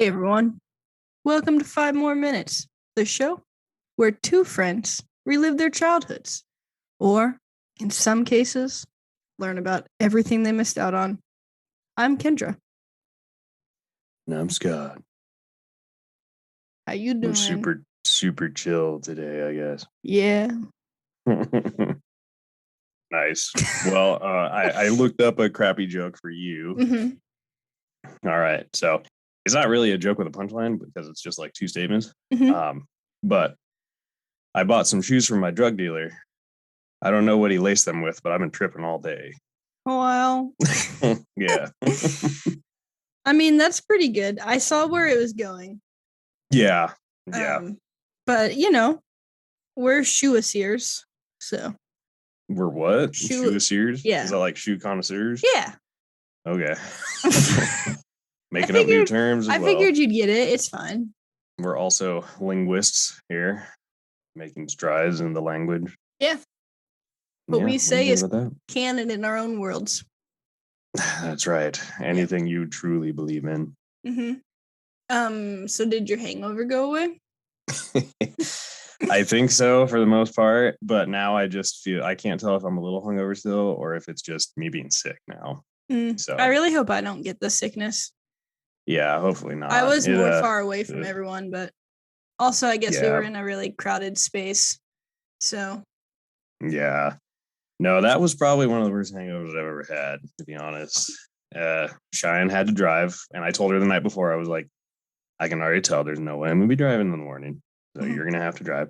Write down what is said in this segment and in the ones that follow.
everyone, welcome to 5 More Minutes, the show where two friends relive their childhoods, or, in some cases, learn about everything they missed out on. I'm Kendra. And I'm Scott. How you doing? We're super chill today, I guess. Yeah. Nice. Well, I looked up a crappy joke for you. Mm-hmm. All right. So it's not really a joke with a punchline because it's just like two statements. Mm-hmm. But I bought some shoes from my drug dealer. I don't know what he laced them with, but I've been tripping all day. Well, Yeah. I mean, that's pretty good. I saw where it was going. Yeah. But, we're shoeassiers, so. We're what? Shoeassiers? Yeah. Is that like shoe connoisseurs? Yeah. Okay. Making up new terms as well. I figured you'd get it. It's fine. We're also linguists here, making strides in the language. Yeah. What we say is canon in our own worlds. That's right. Anything you truly believe in. Mm-hmm. So did your hangover go away? I think so for the most part, but now I just feel I can't tell if I'm a little hungover still or if it's just me being sick now. So I really hope I don't get the sickness. Yeah, hopefully not. I was more far away from everyone, but also I guess we were in a really crowded space. So yeah. No, that was probably one of the worst hangovers I've ever had, to be honest. Cheyenne had to drive, and I told her the night before, I was like, I can already tell there's no way I'm gonna be driving in the morning. So you're gonna have to drive.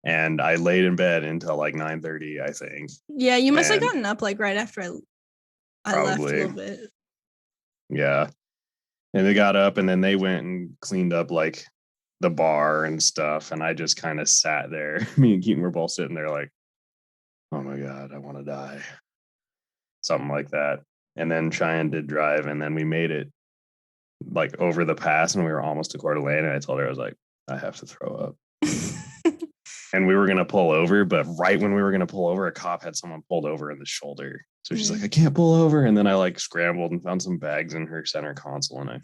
And I laid in bed until like 9:30, I think. Yeah, you must have gotten up like right after I left a little bit. Yeah. And they got up and then they went and cleaned up like the bar and stuff. And I just kind of sat there. Me and Keaton were both sitting there like, oh my God, I want to die. Something like that. And then Cheyenne did drive, and then we made it like over the pass, and we were almost to Coeur d'Alene. And I told her, I was like, I have to throw up. And we were going to pull over, but right when we were going to pull over, a cop had someone pulled over in the shoulder. So she's like, I can't pull over. And then I like scrambled and found some bags in her center console, and I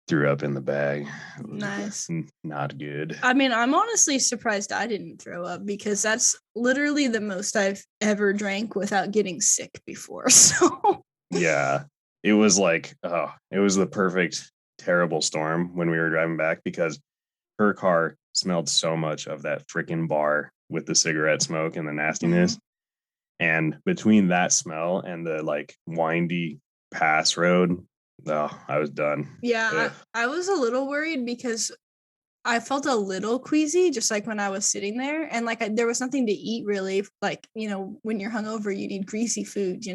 threw up in the bag. Nice. Not good. I mean, I'm honestly surprised I didn't throw up because that's literally the most I've ever drank without getting sick before. So yeah, it was like, it was the perfect, terrible storm when we were driving back because her car smelled so much of that freaking bar with the cigarette smoke and the nastiness. And between that smell and the like windy pass road, I was done. Yeah, I was a little worried because I felt a little queasy just like when I was sitting there, and like there was nothing to eat really. Like, when you're hungover, you need greasy food,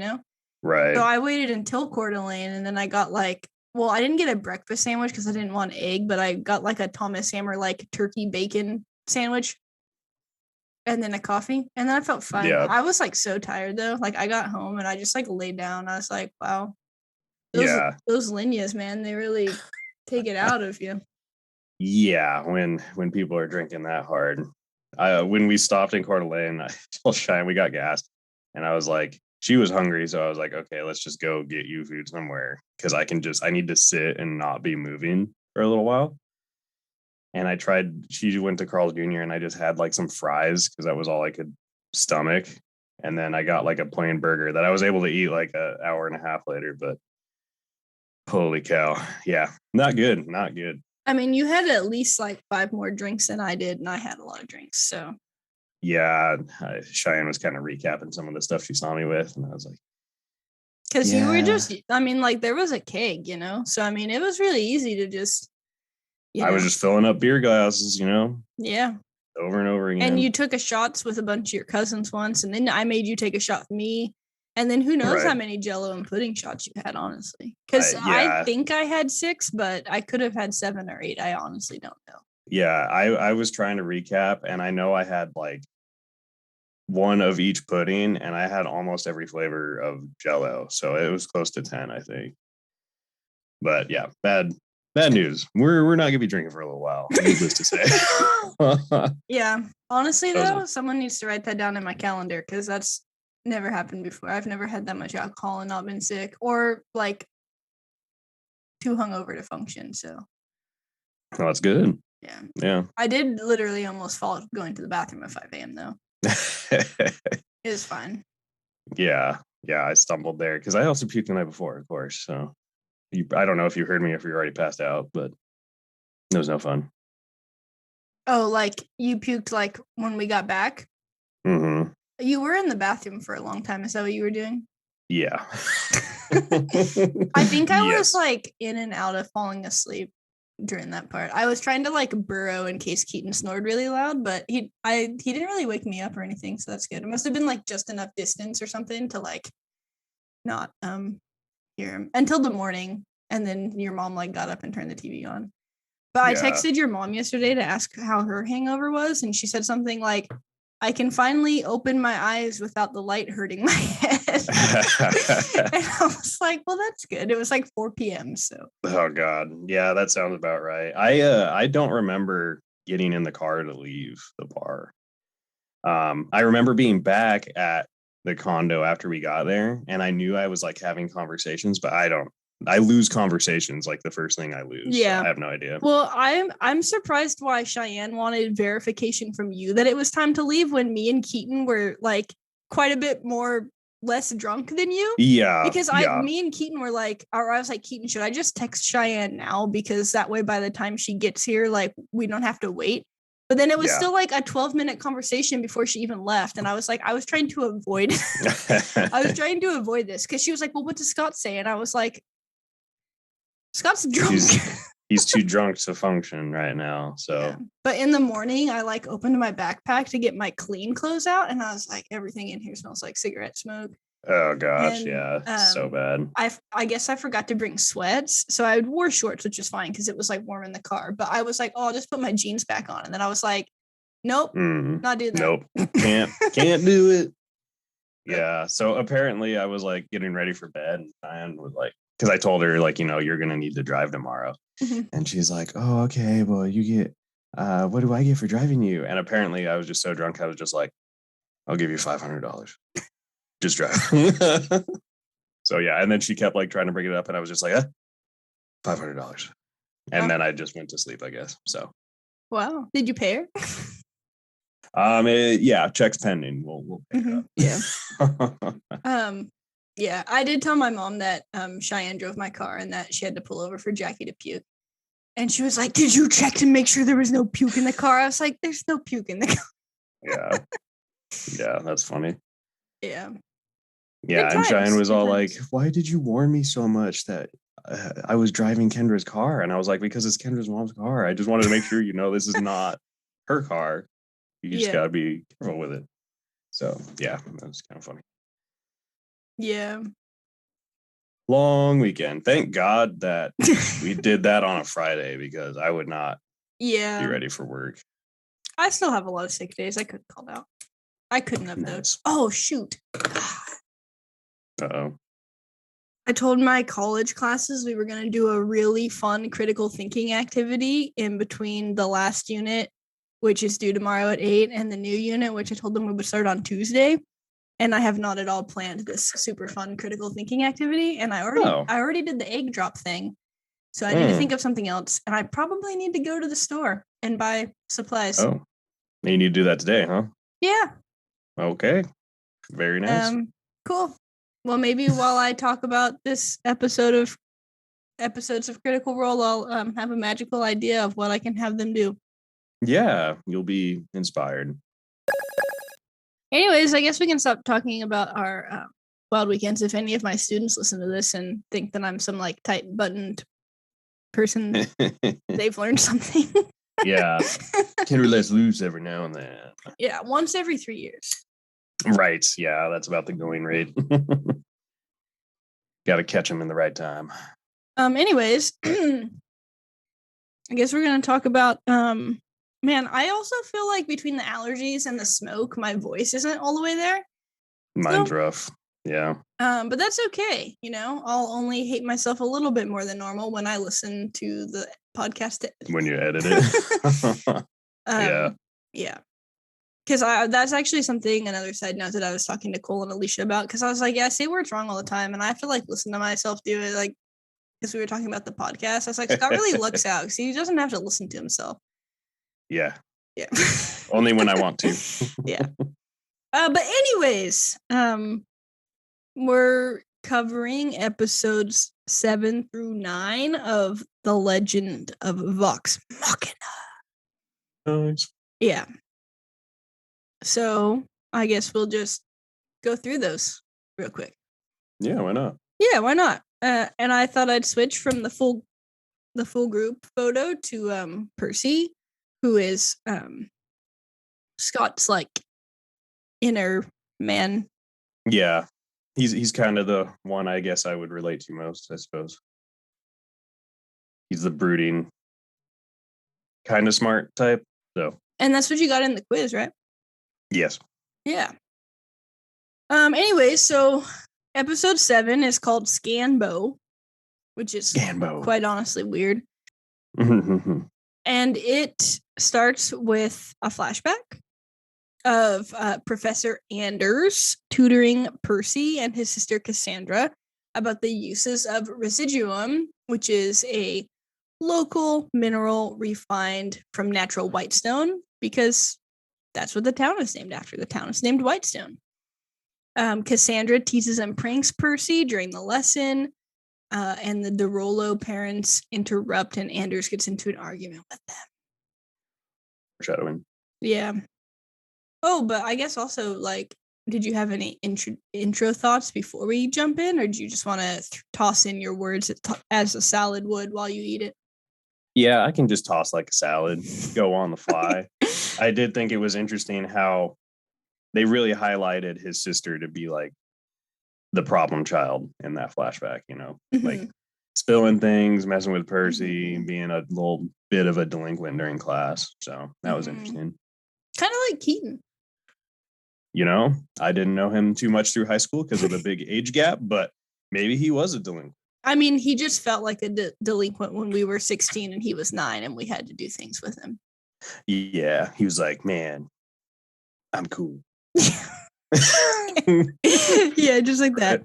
Right. So I waited until Coeur d'Alene, and then I got like, well, I didn't get a breakfast sandwich because I didn't want egg, but I got like a Thomas Hammer like turkey bacon sandwich, and then a coffee, and then I felt fine. Yeah. I was like so tired though. Like I got home and I just like laid down. I was like, wow. Those lineas, man, they really take it out of you. Yeah, when people are drinking that hard. When we stopped in Coeur d'Alene, I told Cheyenne we got gas, and I was like, she was hungry, so I was like, okay, let's just go get you food somewhere because I need to sit and not be moving for a little while. And she went to Carl's Jr. and I just had like some fries because that was all I could stomach. And then I got like a plain burger that I was able to eat like an hour and a half later, but holy cow. Yeah, not good. I mean, you had at least like 5 more drinks than I did, and I had a lot of drinks, so. Yeah, Cheyenne was kind of recapping some of the stuff she saw me with, and I was like, because you were just, I mean, like there was a keg, so I mean, it was really easy to just, I was just filling up beer glasses, Yeah. Over and over again. And you took a shots with a bunch of your cousins once, and then I made you take a shot with me. And then who knows how many Jello and pudding shots you had, honestly. Because I think I had 6, but I could have had 7 or 8. I honestly don't know. Yeah, I was trying to recap, and I know I had like one of each pudding, and I had almost every flavor of Jello. So it was close to 10, I think. But yeah, bad news. We're not gonna be drinking for a little while, needless to say. Yeah, honestly though, someone needs to write that down in my calendar because that's never happened before. I've never had that much alcohol and not been sick, or like too hungover to function. So Well, that's good. yeah. Yeah. I did literally almost fall going to the bathroom at 5 a.m. though. It was fine. Yeah. I stumbled there because I also puked the night before, of course. So I don't know if you heard me, if you're already passed out, but it was no fun. Oh, like you puked like when we got back? Mm-hmm. You were in the bathroom for a long time. Is that what you were doing? Yeah. I think I was Yes. like in and out of falling asleep during that part. I was trying to like burrow in case Keaton snored really loud, but he didn't really wake me up or anything, so that's good. It must have been like just enough distance or something to like not hear him until the morning, and then your mom like got up and turned the TV on. But I Yeah. texted your mom yesterday to ask how her hangover was, and she said something like, I can finally open my eyes without the light hurting my head. And I was like, well, that's good. It was like 4 p.m. So Oh God. Yeah, that sounds about right. I don't remember getting in the car to leave the bar. I remember being back at the condo after we got there, and I knew I was like having conversations, but I lose conversations like the first thing I lose. yeah. So I have no idea. Well, I'm surprised why Cheyenne wanted verification from you that it was time to leave when me and Keaton were like quite a bit more less drunk than you. Yeah. Because me and Keaton were like, or I was like, Keaton, should I just text Cheyenne now? Because that way by the time she gets here, like we don't have to wait. But then it was still like a 12-minute conversation before she even left. And I was like, I was trying to avoid this because she was like, well, what does Scott say? And I was like, Scott's drunk. He's too drunk to function right now. So yeah. But in the morning, I like opened my backpack to get my clean clothes out, and I was like, everything in here smells like cigarette smoke. Oh gosh, and, yeah, so bad. I guess I forgot to bring sweats, so I wore shorts, which is fine because it was like warm in the car. But I was like, oh, I'll just put my jeans back on, and then I was like, nope, not doing that. Nope, can't do it. Yeah. So apparently, I was like getting ready for bed, and Diane was like, because I told her like, you're gonna need to drive tomorrow, and she's like, oh, okay, well, you get, what do I get for driving you? And apparently, I was just so drunk, I was just like, I'll give you $500. Just drive. So yeah, and then she kept like trying to bring it up, and I was just like, $500. And then I just went to sleep, I guess. So wow, did you pay her? Yeah, checks pending. We'll pick it up. Yeah, I did tell my mom that Cheyenne drove my car and that she had to pull over for Jackie to puke. And she was like, did you check to make sure there was no puke in the car? I was like, there's no puke in the car. Yeah, that's funny. Yeah. Yeah, and Cheyenne was all like, why did you warn me so much that I was driving Kendra's car? And I was like, because it's Kendra's mom's car. I just wanted to make sure this is not her car. You just got to be careful with it. So, yeah, that was kind of funny. Yeah. Long weekend. Thank God that we did that on a Friday because I would not be ready for work. I still have a lot of sick days. I couldn't call out. I couldn't have those. Oh, shoot. Uh-oh. I told my college classes we were going to do a really fun critical thinking activity in between the last unit, which is due tomorrow at 8, and the new unit, which I told them we would start on Tuesday. And I have not at all planned this super fun critical thinking activity. And I already did the egg drop thing. So I need to think of something else. And I probably need to go to the store and buy supplies. Oh, you need to do that today, huh? Yeah. Okay. Very nice. Cool. Well, maybe while I talk about this episodes of Critical Role, I'll have a magical idea of what I can have them do. Yeah, you'll be inspired. Anyways, I guess we can stop talking about our wild weekends. If any of my students listen to this and think that I'm some like tight buttoned person, they've learned something. Yeah. Kendra lets loose every now and then. Yeah, once every 3 years. Right. Yeah, that's about the going rate. Got to catch them in the right time. Anyways, I guess we're going to talk about man, I also feel like between the allergies and the smoke, my voice isn't all the way there. Mine's rough. Yeah. But that's okay. I'll only hate myself a little bit more than normal when I listen to the podcast. When you edit it. Yeah. Yeah. Because that's actually another side note that I was talking to Cole and Alicia about. Because I was like, yeah, I say words wrong all the time. And I have to listen to myself do it because we were talking about the podcast. I was like, Scott really looks out because he doesn't have to listen to himself. Yeah. Yeah. Only when I want to. Yeah. But anyways, we're covering episodes 7 through 9 of The Legend of Vox Machina. Nice. Yeah. So I guess we'll just go through those real quick. Yeah, why not? Yeah, why not? And I thought I'd switch from the full group photo to Percy, who is Scott's like inner man. Yeah. He's kind of the one I guess I would relate to most, I suppose. He's the brooding, kind of smart type. So And that's what you got in the quiz, right? yes. Yeah. Anyway, so episode 7 is called Scanbo, which is Scanbo. quite honestly weird. And it starts with a flashback of Professor Anders tutoring Percy and his sister Cassandra about the uses of residuum, which is a local mineral refined from natural whitestone, because that's what the town is named after. The town is named Whitestone. Cassandra teases and pranks Percy during the lesson, and the DeRollo parents interrupt, and Anders gets into an argument with them. Foreshadowing. Yeah. Oh, but I guess also, like, did you have any intro thoughts before we jump in, or do you just want to toss in your words as a salad would while you eat it? Yeah, I can just toss like a salad, go on the fly. I did think it was interesting how they really highlighted his sister to be like the problem child in that flashback, like spilling things, messing with Percy, being a little bit of a delinquent during class. So that was interesting. Kind of like Keaton. I didn't know him too much through high school because of the big age gap, but maybe he was a delinquent. I mean, he just felt like a delinquent when we were 16 and he was 9 and we had to do things with him. Yeah, he was like, man, I'm cool. Yeah, just like that.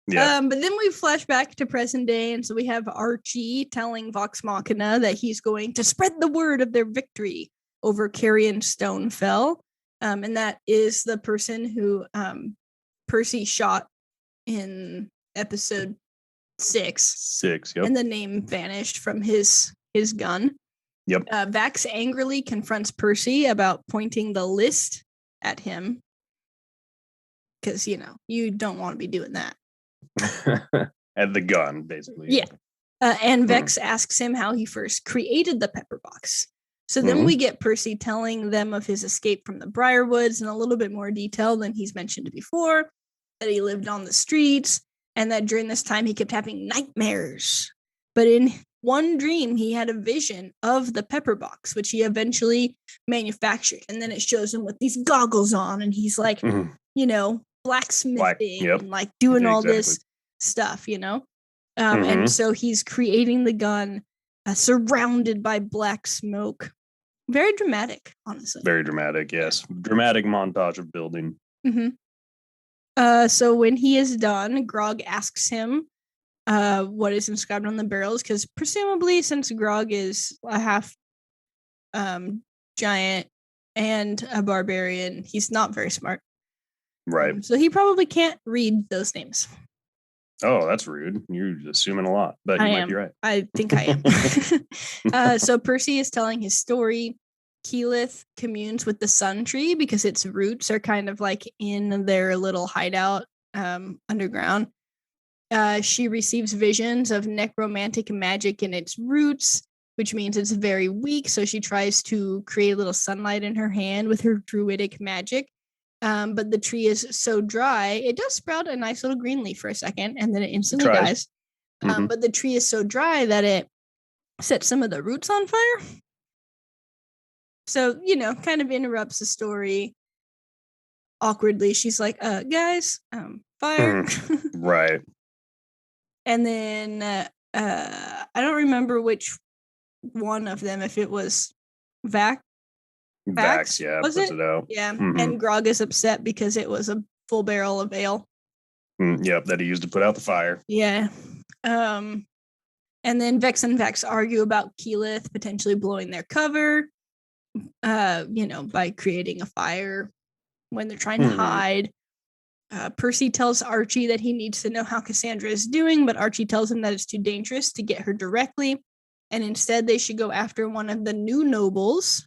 Yeah. But then we flash back to present day, and so we have Archie telling Vox Machina that he's going to spread the word of their victory over Carrion Stonefell. And that is the person who Percy shot in episode 6. Yep. And the name vanished from his gun. Yep. Vax angrily confronts Percy about pointing the list at him. Because, you don't want to be doing that. At the gun, basically. Yeah. And Vex asks him how he first created the pepper box. So then we get Percy telling them of his escape from the Briarwoods in a little bit more detail than he's mentioned before, that he lived on the streets, and that during this time he kept having nightmares. But in one dream, he had a vision of the pepper box, which he eventually manufactured. And then it shows him with these goggles on, and he's like, blacksmithing and like doing all this stuff, and so he's creating the gun surrounded by black smoke. Very dramatic, honestly. Very dramatic, yes. Dramatic montage of building. So when he is done, Grog asks him what is inscribed on the barrels, because presumably, since Grog is a half giant and a barbarian, he's not very smart. Right. So he probably can't read those names. Oh, that's rude. You're assuming a lot, but you might be right. I think I am. So Percy is telling his story. Keyleth communes with the sun tree because its roots are kind of like in their little hideout underground. She receives visions of necromantic magic in its roots, which means it's very weak. So she tries to create a little sunlight in her hand with her druidic magic. But the tree is so dry, it does sprout a nice little green leaf for a second, and then it instantly dies. But the tree is so dry that it sets some of the roots on fire. So, kind of interrupts the story awkwardly. She's like, guys, fire. Right. And then I don't remember which one of them, if it was Vax, yeah, was puts it? it out. Yeah, and Grog is upset because it was a full barrel of ale. Yep, that he used to put out the fire. Yeah. And then Vex and Vex argue about Keyleth potentially blowing their cover, by creating a fire when they're trying to hide. Percy tells Archie that he needs to know how Cassandra is doing, but Archie tells him that it's too dangerous to get her directly, and instead they should go after one of the new nobles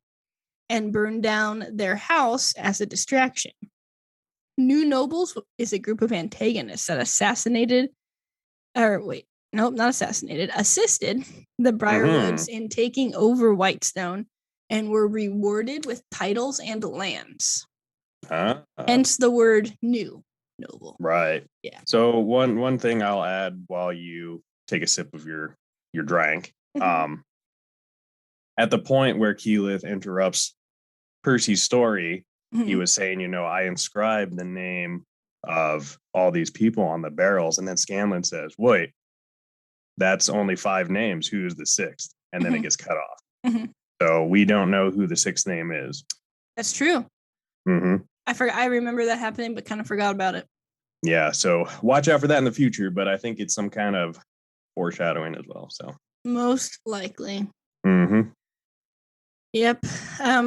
and burn down their house as a distraction. New nobles is a group of antagonists that assisted the Briarwoods in taking over Whitestone and were rewarded with titles and lands. Hence the word new noble. Right. Yeah. So one thing I'll add while you take a sip of your drink. At the point where Keyleth interrupts Percy's story, he was saying, I inscribed the name of all these people on the barrels, and then Scanlan says, wait, that's only 5 names. Who is the 6th? And then it gets cut off. So we don't know who the 6th name is. That's true. I remember that happening, but kind of forgot about it. Yeah, so watch out for that in the future, but I think it's some kind of foreshadowing as well. So most likely. Yep.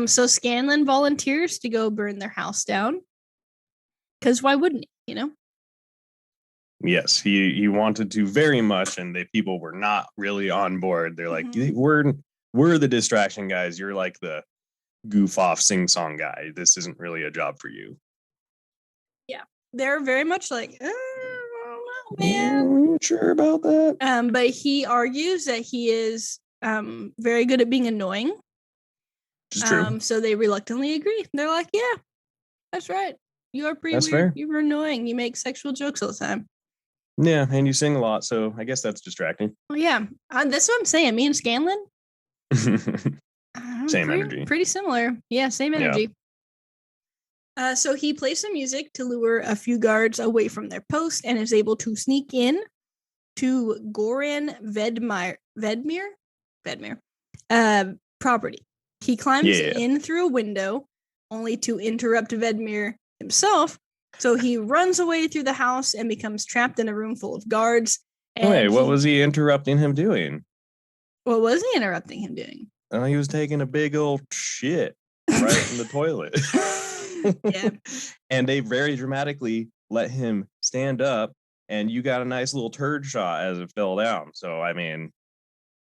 So Scanlan volunteers to go burn their house down. Because why wouldn't he, Yes, he wanted to very much, and the people were not really on board. They're like, we're the distraction guys. You're like the goof off sing song guy. This isn't really a job for you. Yeah, they're very much like, I don't know, man. Are you sure about that? But he argues that he is very good at being annoying. It's true. So they reluctantly agree. They're like, yeah, that's right. You are pretty weird. Fair. You're annoying. You make sexual jokes all the time. Yeah, and you sing a lot, so I guess that's distracting. Well, yeah, that's what I'm saying. Me and Scanlan, same energy. Pretty similar. Yeah, same energy. Yeah. So he plays some music to lure a few guards away from their post and is able to sneak in to Goran Vedmir property. He climbs in through a window, only to interrupt Vedmir himself. So he runs away through the house and becomes trapped in a room full of guards. Wait, what was he interrupting him doing? What was he interrupting him doing? Oh, he was taking a big old shit right in the toilet. Yeah. And they very dramatically let him stand up, and you got a nice little turd shot as it fell down. So, I mean,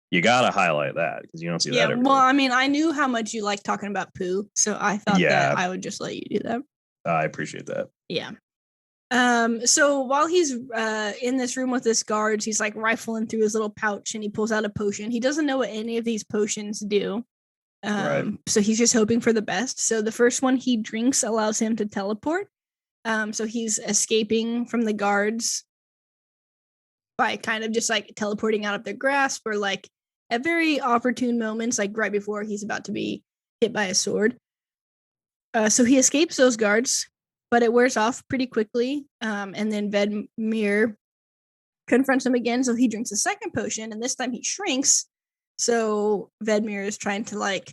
you got to highlight that because you don't see that everywhere. Well, I mean, I knew how much you like talking about poo, so I thought that I would just let you do that. I appreciate that. Yeah. So while he's in this room with his guards, he's like rifling through his little pouch and he pulls out a potion. He doesn't know what any of these potions do. So he's just hoping for the best. So the first one he drinks allows him to teleport. So he's escaping from the guards by kind of just like teleporting out of their grasp, or like at very opportune moments, like right before he's about to be hit by a sword. So he escapes those guards, but it wears off pretty quickly. And then Vedmir confronts him again. So he drinks a second potion, and this time he shrinks. So Vedmir is trying to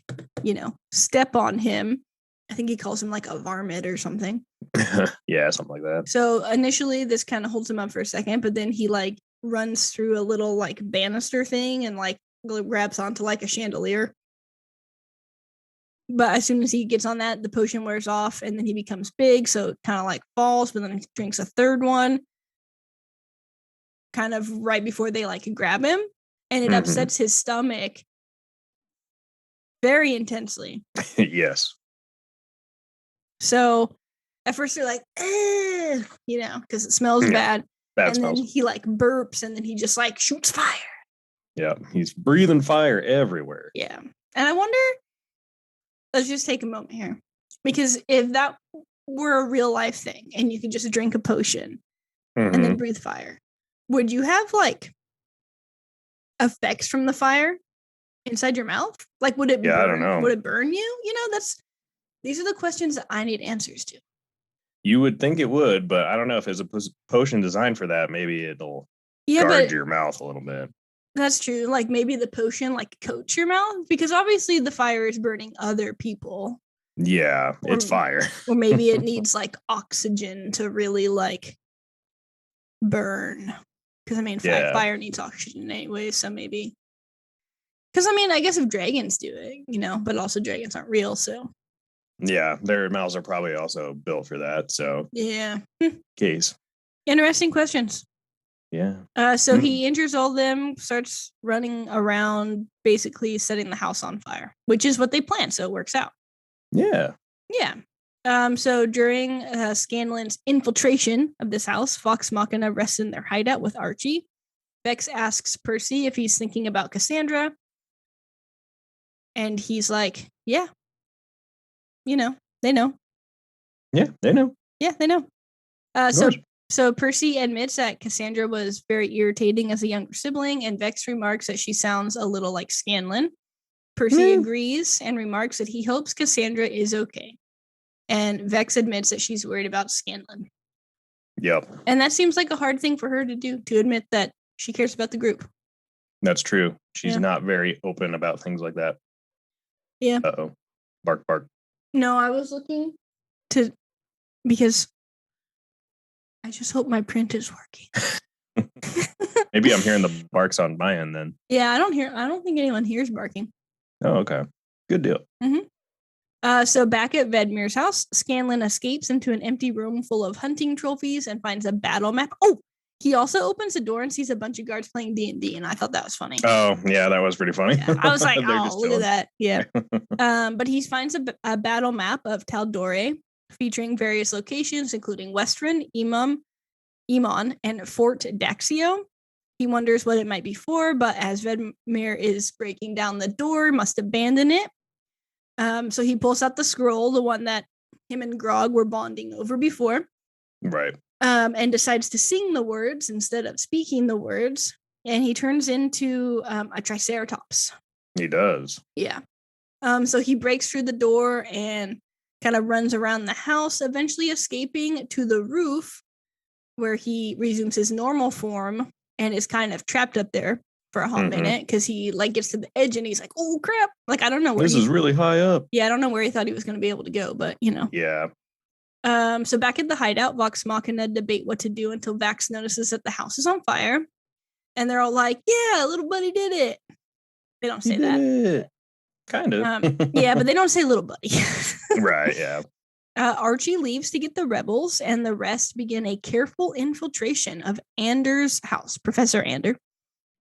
step on him. I think he calls him like a varmint or something. Yeah, something like that. So initially this kind of holds him up for a second, but then he like runs through a little like banister thing and like grabs onto like a chandelier. But as soon as he gets on that, the potion wears off and then he becomes big. So it kind of like falls, but then he drinks a third one kind of right before they like grab him. And it upsets his stomach very intensely. Yes. So at first they're like, because it smells bad. Bad and smells. Then he like burps and then he just like shoots fire. Yeah, he's breathing fire everywhere. Yeah. And I wonder, let's just take a moment here. Because if that were a real life thing and you could just drink a potion and then breathe fire, would you have like effects from the fire inside your mouth? Like, would it burn? I don't know. Would it burn you? These are the questions that I need answers to. You would think it would, but I don't know if there's a potion designed for that. Maybe it'll guard your mouth a little bit. That's true. Like maybe the potion like coats your mouth, because obviously the fire is burning other people. Yeah, it's fire. Or maybe it needs like oxygen to really like burn. Because I mean, Yeah. fire needs oxygen anyway, so maybe. Because I mean, I guess if dragons do it, you know, but also dragons aren't real, so Yeah, their mouths are probably also built for that. So yeah. case. Interesting questions. Yeah. So he injures all of them, starts running around, basically setting the house on fire, which is what they planned. So it works out. Yeah. Yeah. So during Scanlan's infiltration of this house, Vox Machina rests in their hideout with Archie. Vex asks Percy if he's thinking about Cassandra. And he's like, yeah, you know, they know. Yeah, they know. Yeah, they know. Of So course. so Percy admits that Cassandra was very irritating as a younger sibling, and Vex remarks that she sounds a little like Scanlan. Percy agrees and remarks that he hopes Cassandra is okay. And Vex admits that she's worried about Scanlan. Yep. And that seems like a hard thing for her to do, to admit that she cares about the group. That's true. She's Yeah. not very open about things like that. Yeah. Uh-oh. Bark, bark. No, I was looking to, because I just hope my print is working. Maybe I'm hearing the barks on my end then. Yeah, I don't think anyone hears barking. Oh, okay. Good deal. So back at Vedmir's house, Scanlan escapes into an empty room full of hunting trophies and finds a battle map. Oh, he also opens the door and sees a bunch of guards playing D&D, and I thought that was funny. Oh, yeah, that was pretty funny. Yeah, I was like, They're oh, just look at chilling. that. Yeah. But he finds a battle map of Taldore featuring various locations, including Westron, Emon, and Fort Daxio. He wonders what it might be for, but as Vedmir is breaking down the door, must abandon it. So he pulls out the scroll, the one that him and Grog were bonding over before, Right. and decides to sing the words instead of speaking the words. And he turns into a Triceratops. He does. Yeah. So he breaks through the door and kind of runs around the house, eventually escaping to the roof where he resumes his normal form and is kind of trapped up there for a hot minute because he like gets to the edge and he's like, oh crap. Like, I don't know where this is really high up. Yeah, I don't know where he thought he was going to be able to go, but you know. Yeah. So back at the hideout, Vox Machina debate what to do until Vax notices that the house is on fire. And they're all like, yeah, little buddy did it. They don't say that. Kind of. Yeah, but they don't say little buddy. Right, yeah. Archie leaves to get the rebels, and the rest begin a careful infiltration of Anders' house, Professor Ander,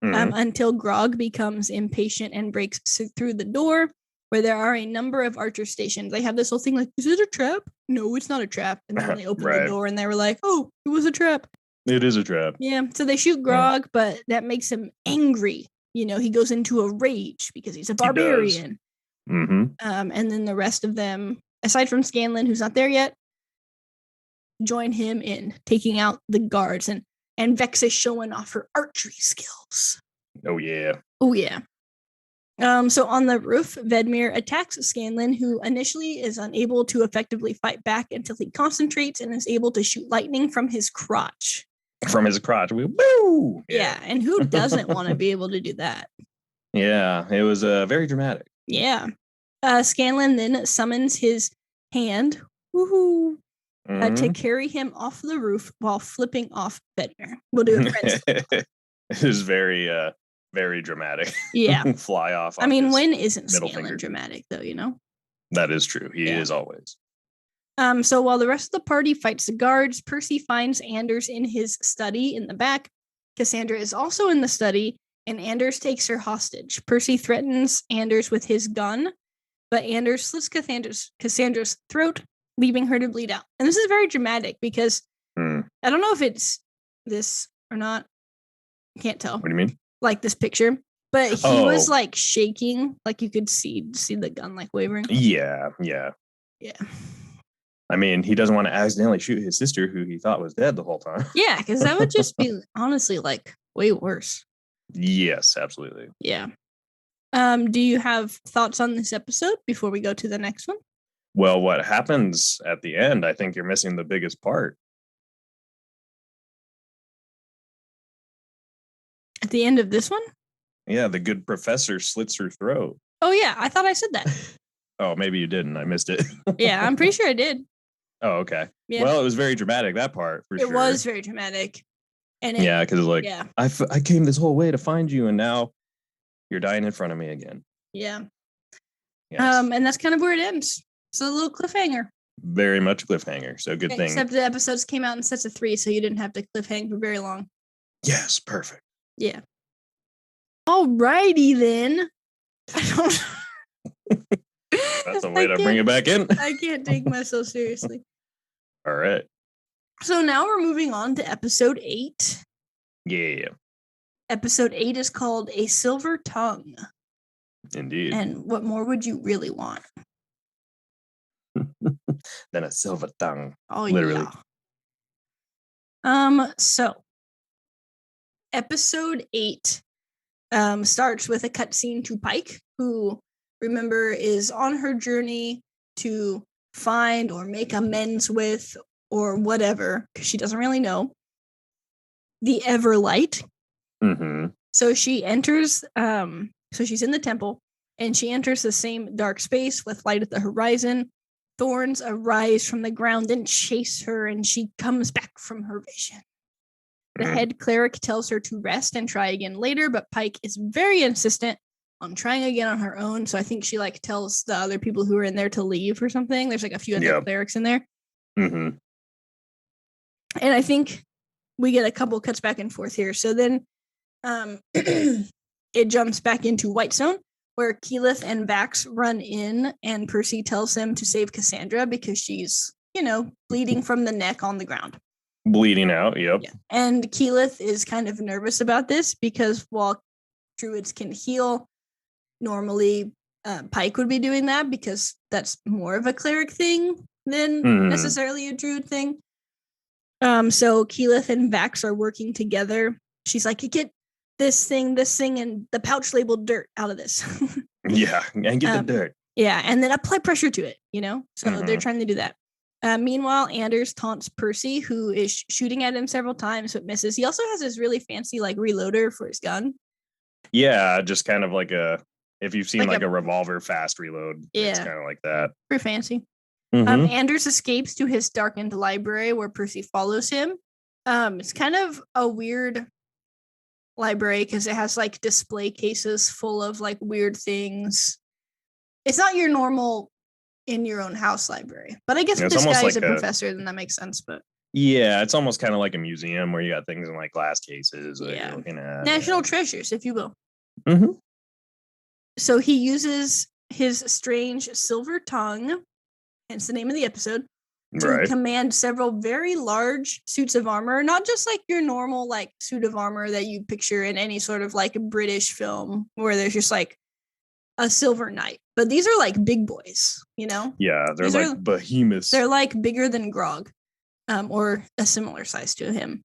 until Grog becomes impatient and breaks through the door, where there are a number of archer stations. They have this whole thing like, is it a trap? No, it's not a trap. And then they open the door and they were like, oh, it was a trap. It is a trap. Yeah, so they shoot Grog, but that makes him angry. You know, he goes into a rage because he's a barbarian. And then the rest of them, aside from Scanlan, who's not there yet, join him in taking out the guards. And Vex is showing off her archery skills. Oh, yeah. Oh, yeah. So on the roof, Vedmir attacks Scanlan, who initially is unable to effectively fight back until he concentrates and is able to shoot lightning from his crotch. From his crotch. Woo! Yeah, and who doesn't want to be able to do that? Yeah, it was very dramatic. Yeah. Scanlan then summons his hand to carry him off the roof while flipping off Vedmir. We'll do a friend's It is very, very dramatic. Yeah. Fly off. I mean, when isn't Scanlan dramatic, though, you know? That is true. He is always. So while the rest of the party fights the guards, Percy finds Anders in his study in the back. Cassandra is also in the study, and Anders takes her hostage. Percy threatens Anders with his gun, but Anders slits Cassandra's throat, leaving her to bleed out. And this is very dramatic because I don't know if it's this or not. Can't tell. What do you mean? Like this picture. But he was like shaking, like you could see the gun like wavering. Yeah. I mean, he doesn't want to accidentally shoot his sister, who he thought was dead the whole time. Yeah, because that would just be honestly like way worse. Yes, absolutely. Yeah. Do you have thoughts on this episode before we go to the next one? Well, what happens at the end, I think you're missing the biggest part. At the end of this one? Yeah, the good professor slits her throat. Oh, yeah. I thought I said that. Oh, maybe you didn't. I missed it. Yeah, I'm pretty sure I did. Oh, okay. Yeah. Well, it was very dramatic, that part, for sure. It was very dramatic. And Yeah, because like yeah, I came this whole way to find you, and now you're dying in front of me again. yeah. Yes. And that's kind of where it ends. So a little cliffhanger. Very much cliffhanger. So good thing. Except the episodes came out in sets of 3, so you didn't have to cliffhang for very long. Yes, perfect. Yeah. Alrighty then. I don't. That's a way to bring it back in. I can't take myself seriously. All right. So now we're moving on to episode 8. Yeah. Episode 8 is called A Silver Tongue. Indeed. And what more would you really want? Than a silver tongue. Oh, literally. Yeah. So episode 8 starts with a cutscene to Pike, who, remember, is on her journey to find or make amends with or whatever, because she doesn't really know, the Everlight. Mm-hmm. So she enters, so she's in the temple, and she enters the same dark space with light at the horizon. Thorns arise from the ground and chase her, and she comes back from her vision. The head cleric tells her to rest and try again later, but Pike is very insistent on trying again on her own. So I think she like tells the other people who are in there to leave or something. There's like a few other clerics in there. Mm-hmm. And I think we get a couple cuts back and forth here. So then it jumps back into Whitestone, where Keyleth and Vax run in, and Percy tells them to save Cassandra because she's, bleeding from the neck on the ground. Bleeding out, yep. Yeah. And Keyleth is kind of nervous about this because while druids can heal, normally Pike would be doing that because that's more of a cleric thing than necessarily a druid thing. So Keyleth and Vax are working together. She's like, get this thing, and the pouch labeled dirt out of this. Yeah, and get the dirt. Yeah, and then apply pressure to it, So they're trying to do that. Meanwhile, Anders taunts Percy, who is shooting at him several times but misses. He also has this really fancy like reloader for his gun. Yeah, just kind of like if you've seen like a revolver fast reload, it's kind of like that. Pretty fancy. Anders escapes to his darkened library where Percy follows him. It's kind of a weird library because it has like display cases full of like weird things. It's not your normal in your own house library, but I guess if this guy is a professor, then that makes sense. But yeah, it's almost kind of like a museum where you got things in like glass cases. Yeah, looking at, national treasures, if you will. Mm-hmm. So he uses his strange silver tongue, hence the name of the episode, to command several very large suits of armor, not just like your normal like suit of armor that you picture in any sort of like British film where there's just like a silver knight, but these are like big boys, Yeah, they're like behemoths. They're like bigger than Grog, or a similar size to him.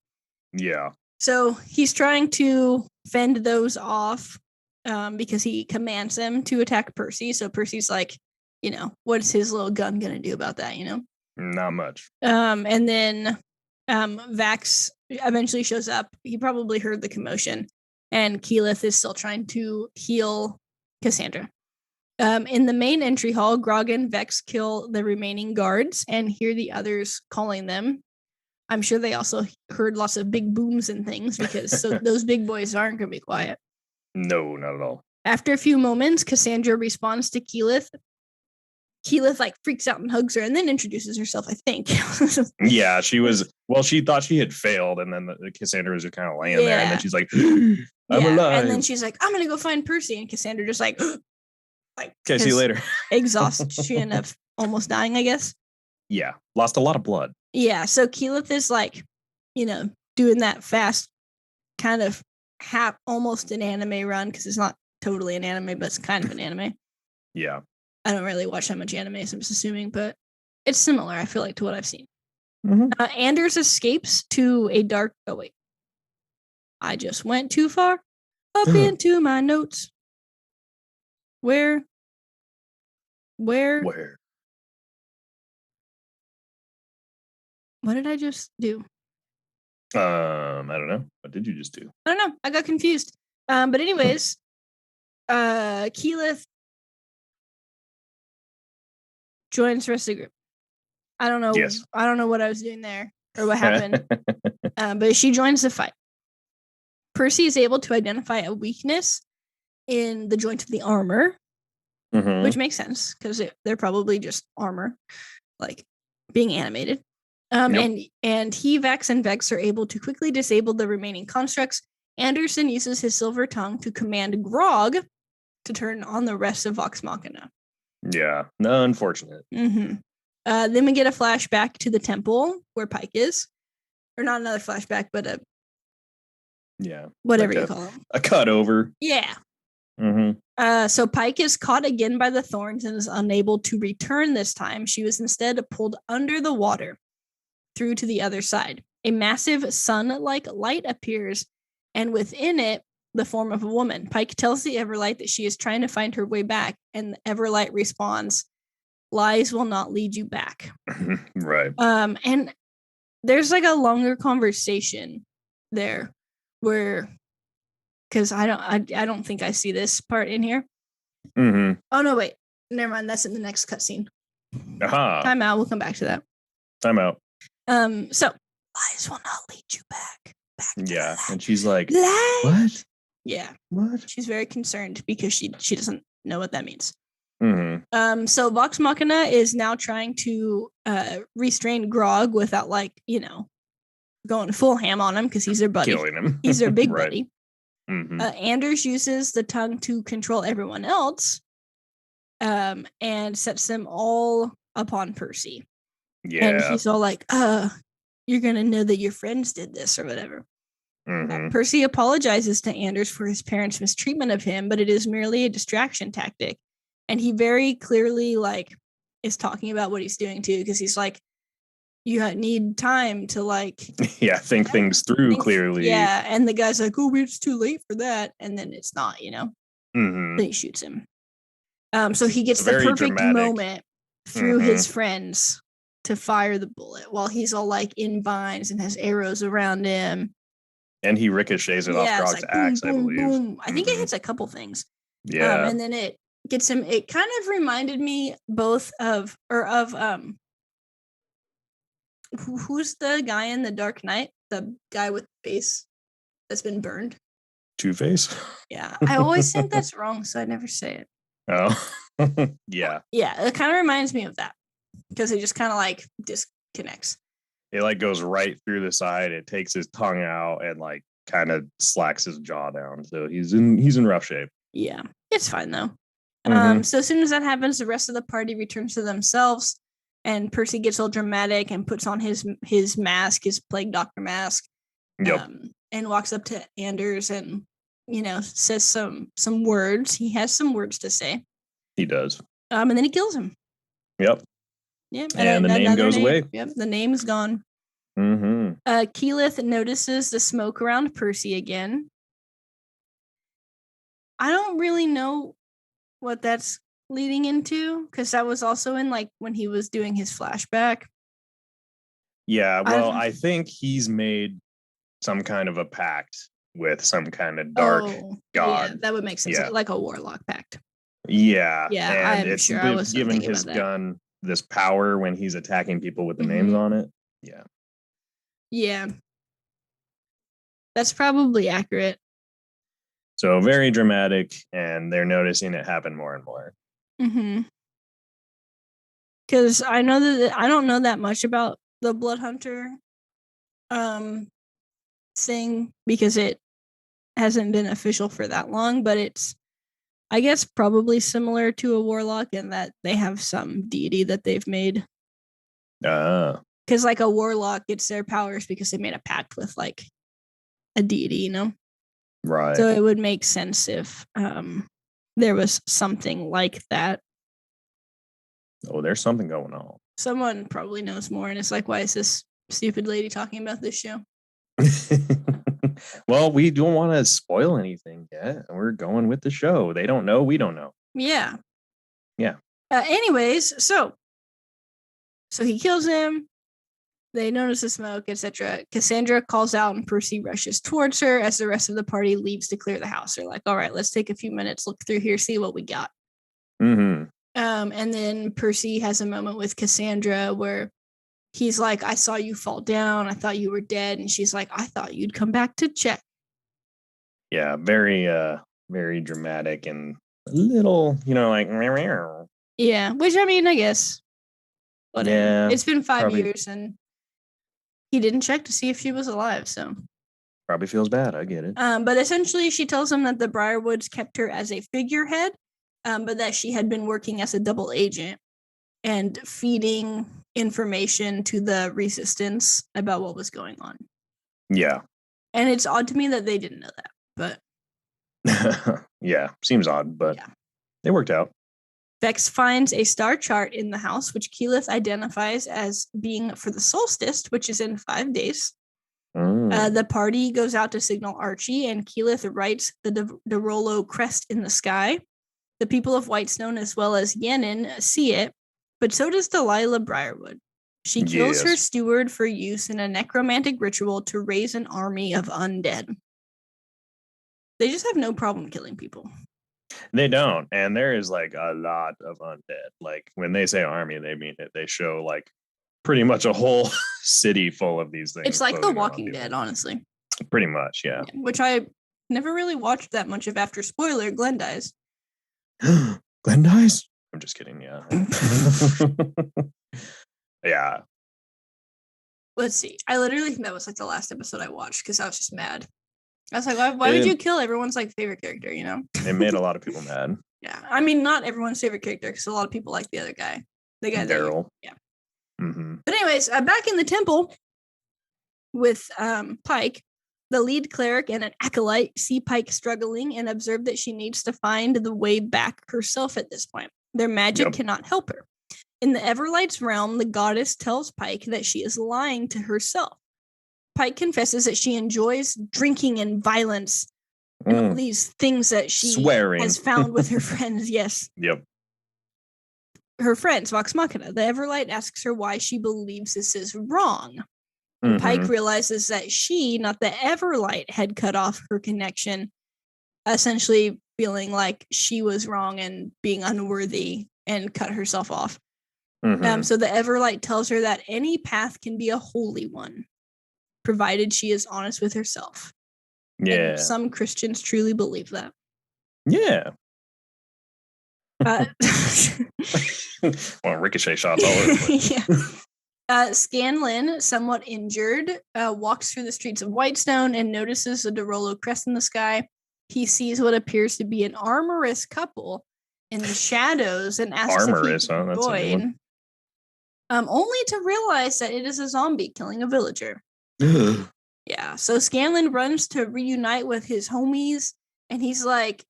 Yeah. So he's trying to fend those off because he commands them to attack Percy. So Percy's like, what's his little gun gonna do about that? Not much. And then Vax eventually shows up. He probably heard the commotion, and Keyleth is still trying to heal Cassandra. In the main entry hall, Grog and Vex kill the remaining guards and hear the others calling them. I'm sure they also heard lots of big booms and things because those big boys aren't going to be quiet. No, not at all. After a few moments, Cassandra responds to Keyleth. Keyleth like freaks out and hugs her and then introduces herself, I think. Yeah, she thought she had failed, and then Cassandra was just kind of laying there, and then she's like, I'm alive. And then she's like, I'm going to go find Percy. And Cassandra just like, okay, see you later. Exhaustion of almost dying, I guess. Yeah, lost a lot of blood. Yeah, so Keyleth is like, doing that fast kind of almost an anime run because it's not totally an anime, but it's kind of an anime. Yeah. I don't really watch that much anime, so I'm just assuming, but it's similar, I feel like, to what I've seen. Anders escapes to a dark... Oh, wait. I just went too far up into my notes. Where? What did I just do? I don't know. What did you just do? I don't know. I got confused. But anyways, Keyleth joins the rest of the group. I don't know. Yes. I don't know what I was doing there or what happened. But she joins the fight. Percy is able to identify a weakness in the joint of the armor, which makes sense because they're probably just armor, like being animated. And he, Vex, and Vex are able to quickly disable the remaining constructs. Anderson uses his silver tongue to command Grog to turn on the rest of Vox Machina. Yeah, no, unfortunate. Then we get a flashback to the temple where Pike is, or not another flashback, but whatever you call it, a cut over. Yeah. So Pike is caught again by the thorns and is unable to return this time. She was instead pulled under the water through to the other side. A massive sun-like light appears, and within it, the form of a woman. Pike tells the Everlight that she is trying to find her way back, and the Everlight responds, "Lies will not lead you back." Right. And there's like a longer conversation there where, because I don't think I see this part in here. Oh no, wait, never mind. That's in the next cutscene. Time out. We'll come back to that. Time out. So lies will not lead you back. Yeah, and she's like, lies. What? Yeah. What? She's very concerned because she doesn't know what that means. So Vox Machina is now trying to restrain Grog without, like, going full ham on him because he's their buddy. Killing him. He's their big buddy. Anders uses the tongue to control everyone else, and sets them all upon Percy. Yeah. And he's all like, you're gonna know that your friends did this or whatever. Percy apologizes to Anders for his parents' mistreatment of him, but it is merely a distraction tactic. And he very clearly, like, is talking about what he's doing too, because he's like, you need time to, like, think things through clearly. Yeah, and the guy's like, oh, it's too late for that, and then it's not, Then he shoots him. So he gets the perfect moment through his friends to fire the bullet while he's all, like, in vines and has arrows around him. And he ricochets it off Grog's like, axe, boom, I believe. Boom. I think it hits a couple things. Yeah. And then it gets him. It kind of reminded me both of who's the guy in The Dark Knight? The guy with the face that's been burned. Two-Face? Yeah. I always think that's wrong, so I never say it. Oh. Yeah. Yeah, it kind of reminds me of that because it just kind of, like, disconnects. It, like, goes right through the side. It takes his tongue out and, like, kind of slacks his jaw down. So he's in rough shape. Yeah, it's fine though. So as soon as that happens, the rest of the party returns to themselves, and Percy gets all dramatic and puts on his mask, his plague doctor mask, and walks up to Anders and says some words. He has some words to say. He does. And then he kills him. Yep. Yeah, and the name goes away. Yep, the name's gone. Keyleth notices the smoke around Percy again. I don't really know what that's leading into because that was also in, like, when he was doing his flashback. Yeah, well, I think he's made some kind of a pact with some kind of dark god. Yeah, that would make sense. Yeah. Like a warlock pact. Yeah. Yeah, and it's given his gun this power when he's attacking people with the names on it. Yeah. Yeah. That's probably accurate. So very dramatic, and they're noticing it happen more and more. Because I know that I don't know that much about the Blood Hunter thing because it hasn't been official for that long, but it's, I guess, probably similar to a warlock in that they have some deity that they've made. Because, like, a warlock gets their powers because they made a pact with, like, a deity, Right. So it would make sense if there was something like that. Oh, there's something going on. Someone probably knows more, and it's like, why is this stupid lady talking about this show? Well, we don't want to spoil anything yet. We're going with the show. They don't know. We don't know. Yeah. Yeah. Anyways, so he kills him. They notice the smoke, etc. Cassandra calls out, and Percy rushes towards her as the rest of the party leaves to clear the house. They're like, all right, let's take a few minutes, look through here, see what we got. And then Percy has a moment with Cassandra where he's like, I saw you fall down. I thought you were dead. And she's like, I thought you'd come back to check. Yeah, very dramatic and a little, like Yeah, which I mean, I guess whatever. yeah, It's been 5 probably years and he didn't check to see if she was alive. So, probably feels bad. I get it. but essentially, she tells him that the Briarwoods kept her as a figurehead, but that she had been working as a double agent and feeding information to the resistance about what was going on. Yeah. And it's odd to me that they didn't know that, but yeah, seems odd, but yeah. It worked out. Vex finds a star chart in the house, which Keyleth identifies as being for the solstice, which is in 5 days. The party goes out to signal Archie, and Keyleth writes the Derolo crest in the sky. The people of Whitestone, as well as Yenin, see it, but so does Delilah Briarwood. She kills her steward for use in a necromantic ritual to raise an army of undead. They just have no problem killing people. They don't, and there is like a lot of undead. Like when they say army, they mean it. They show like pretty much a whole city full of these things. It's like The Walking Dead, honestly. Pretty much, yeah. Which I never really watched that much of after. Spoiler, Glenn dies. Glenn dies? I'm just kidding, yeah. Yeah. Let's see. I literally think that was like the last episode I watched because I was just mad. I was like, why would you kill everyone's like favorite character, you know? It made a lot of people mad. Yeah. I mean, not everyone's favorite character because a lot of people like the other guy. The guy Daryl. Yeah. Mm-hmm. But anyways, back in the temple with Pike, the lead cleric and an acolyte see Pike struggling and observe that she needs to find the way back herself at this point. Their magic cannot help her. In the Everlight's realm, the goddess tells Pike that she is lying to herself. Pike confesses that she enjoys drinking and violence and all these things that she has found with her friends. Yes. Yep. Her friends, Vox Machina. The Everlight asks her why she believes this is wrong. And Pike realizes that she, not the Everlight, had cut off her connection, essentially feeling like she was wrong and being unworthy and cut herself off. So the Everlight tells her that any path can be a holy one, provided she is honest with herself. Yeah. And some Christians truly believe that. Yeah. Well, ricochet shots all over the place. Scanlan, somewhat injured, walks through the streets of Whitestone and notices a Derolo crest in the sky. He sees what appears to be an armorous couple in the shadows and asks if he can join. Only to realize that it is a zombie killing a villager. Yeah, so Scanlan runs to reunite with his homies, and he's like,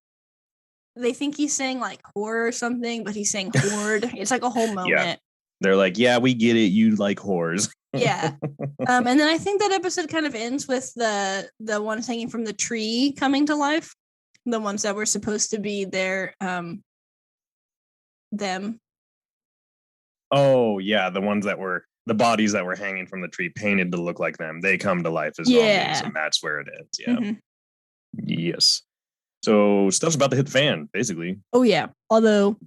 they think he's saying like whore or something, but he's saying horde. It's like a whole moment. Yeah. They're like, yeah, we get it. You like whores. Yeah. And then I think that episode kind of ends with the ones hanging from the tree coming to life. The ones that were supposed to be their them. Oh, yeah. The ones that were the bodies that were hanging from the tree painted to look like them. They come to life as zombies, and that's where it ends. Yeah. Yes. So stuff's about to hit the fan, basically. Oh, yeah. Although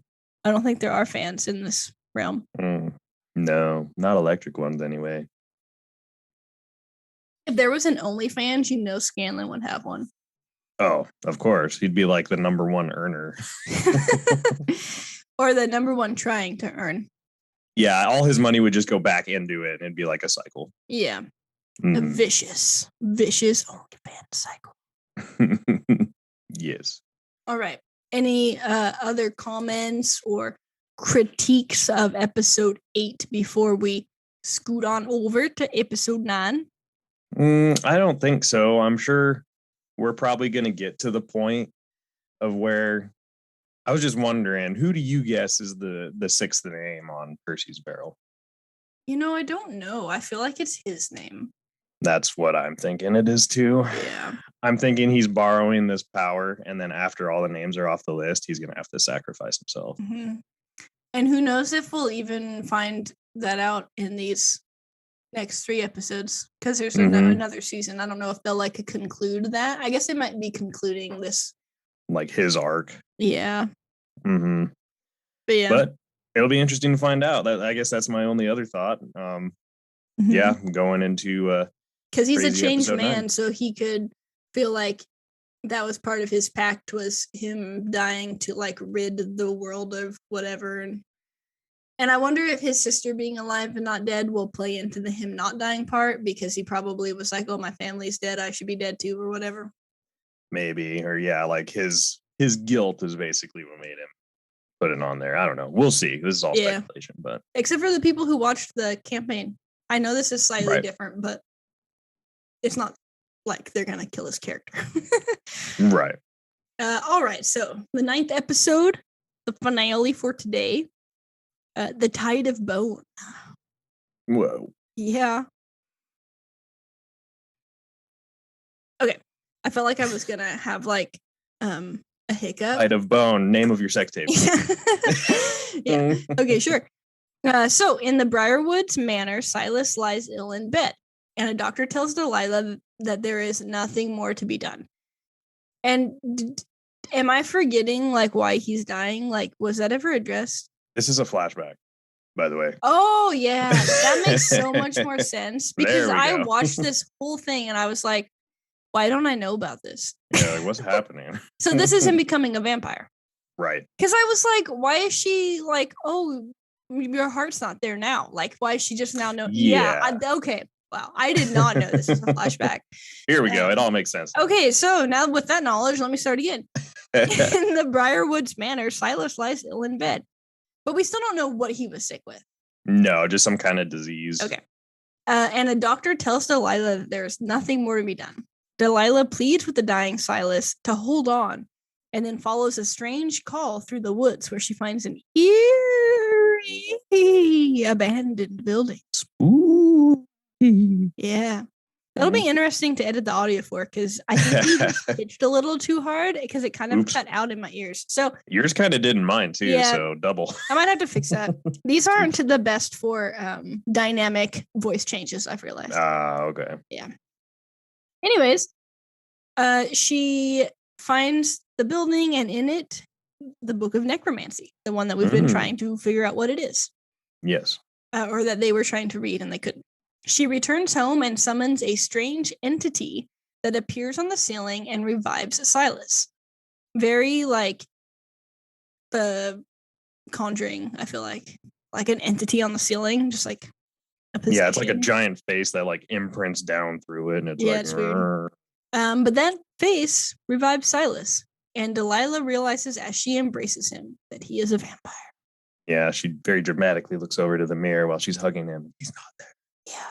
I don't think there are fans in this realm. No, not electric ones anyway. If there was an OnlyFans, you know Scanlan would have one. Oh, of course. He'd be like the number one earner. Or the number one trying to earn. Yeah, all his money would just go back into it. It'd be like a cycle. Yeah. A vicious OnlyFans cycle. Yes. All right. Any other comments or critiques of episode 8 before we scoot on over to episode 9? I don't think so. I'm sure we're probably going to get to the point of where I was just wondering, who do you guess is the sixth name on Percy's barrel? You know, I don't know. I feel like it's his name. That's what I'm thinking it is too. Yeah. I'm thinking he's borrowing this power, and then after all the names are off the list, he's going to have to sacrifice himself. And who knows if we'll even find that out in these next 3 episodes, because there's another season. I don't know if they'll like conclude that. I guess they might be concluding this, like his arc. Yeah. But yeah, but it'll be interesting to find out. I guess that's my only other thought. Yeah, going into because he's a changed man, so he could feel like that was part of his pact, was him dying to like rid the world of whatever. And I wonder if his sister being alive and not dead will play into the him not dying part, because he probably was like, oh, my family's dead, I should be dead too, or whatever. Maybe, or yeah, like his guilt is basically what made him put it on there. I don't know. We'll see. This is all speculation, but except for the people who watched the campaign. I know this is slightly different, but it's not like they're gonna kill his character. Right. All right, so the 9th episode, the finale for today, the Tide of Bone. Whoa. Yeah. Okay. I felt like I was gonna have like a hiccup. Tide of Bone, name of your sex tape. Yeah. Okay, sure. So in the Briarwoods Manor, Silas lies ill in bed, and a doctor tells Delilah that there is nothing more to be done. And am I forgetting like why he's dying? Like, was that ever addressed? This is a flashback, by the way. Oh yeah, that makes so much more sense, because I watched this whole thing and I was like, why don't I know about this? Yeah, like, what's happening? So this is him becoming a vampire. Right. Because I was like, why is she like, oh, your heart's not there now? Like, why is she just now know? Yeah. Okay. Wow. I did not know this is a flashback. Here we go. It all makes sense. Okay. So now with that knowledge, let me start again. In the Briarwoods Manor, Silas lies ill in bed, but we still don't know what he was sick with. No, just some kind of disease. Okay. And a doctor tells Delilah that there's nothing more to be done. Delilah pleads with the dying Silas to hold on, and then follows a strange call through the woods where she finds an eerie abandoned building. Ooh. Yeah. That'll be interesting to edit the audio for, because I think we just pitched a little too hard, because it kind of cut out in my ears. So yours kind of did in mine too, so double. I might have to fix that. These aren't the best for dynamic voice changes, I've realized. Okay. Yeah. Anyways, she finds the building, and in it, the Book of Necromancy, the one that we've been trying to figure out what it is. Yes. Or that they were trying to read and they couldn't. She returns home and summons a strange entity that appears on the ceiling and revives Silas. Very like the Conjuring, I feel like an entity on the ceiling, just like a possession. Yeah, it's like a giant face that like imprints down through it, and it's it's weird. But that face revives Silas, and Delilah realizes as she embraces him that he is a vampire. Yeah, she very dramatically looks over to the mirror while she's hugging him. He's not there. Yeah.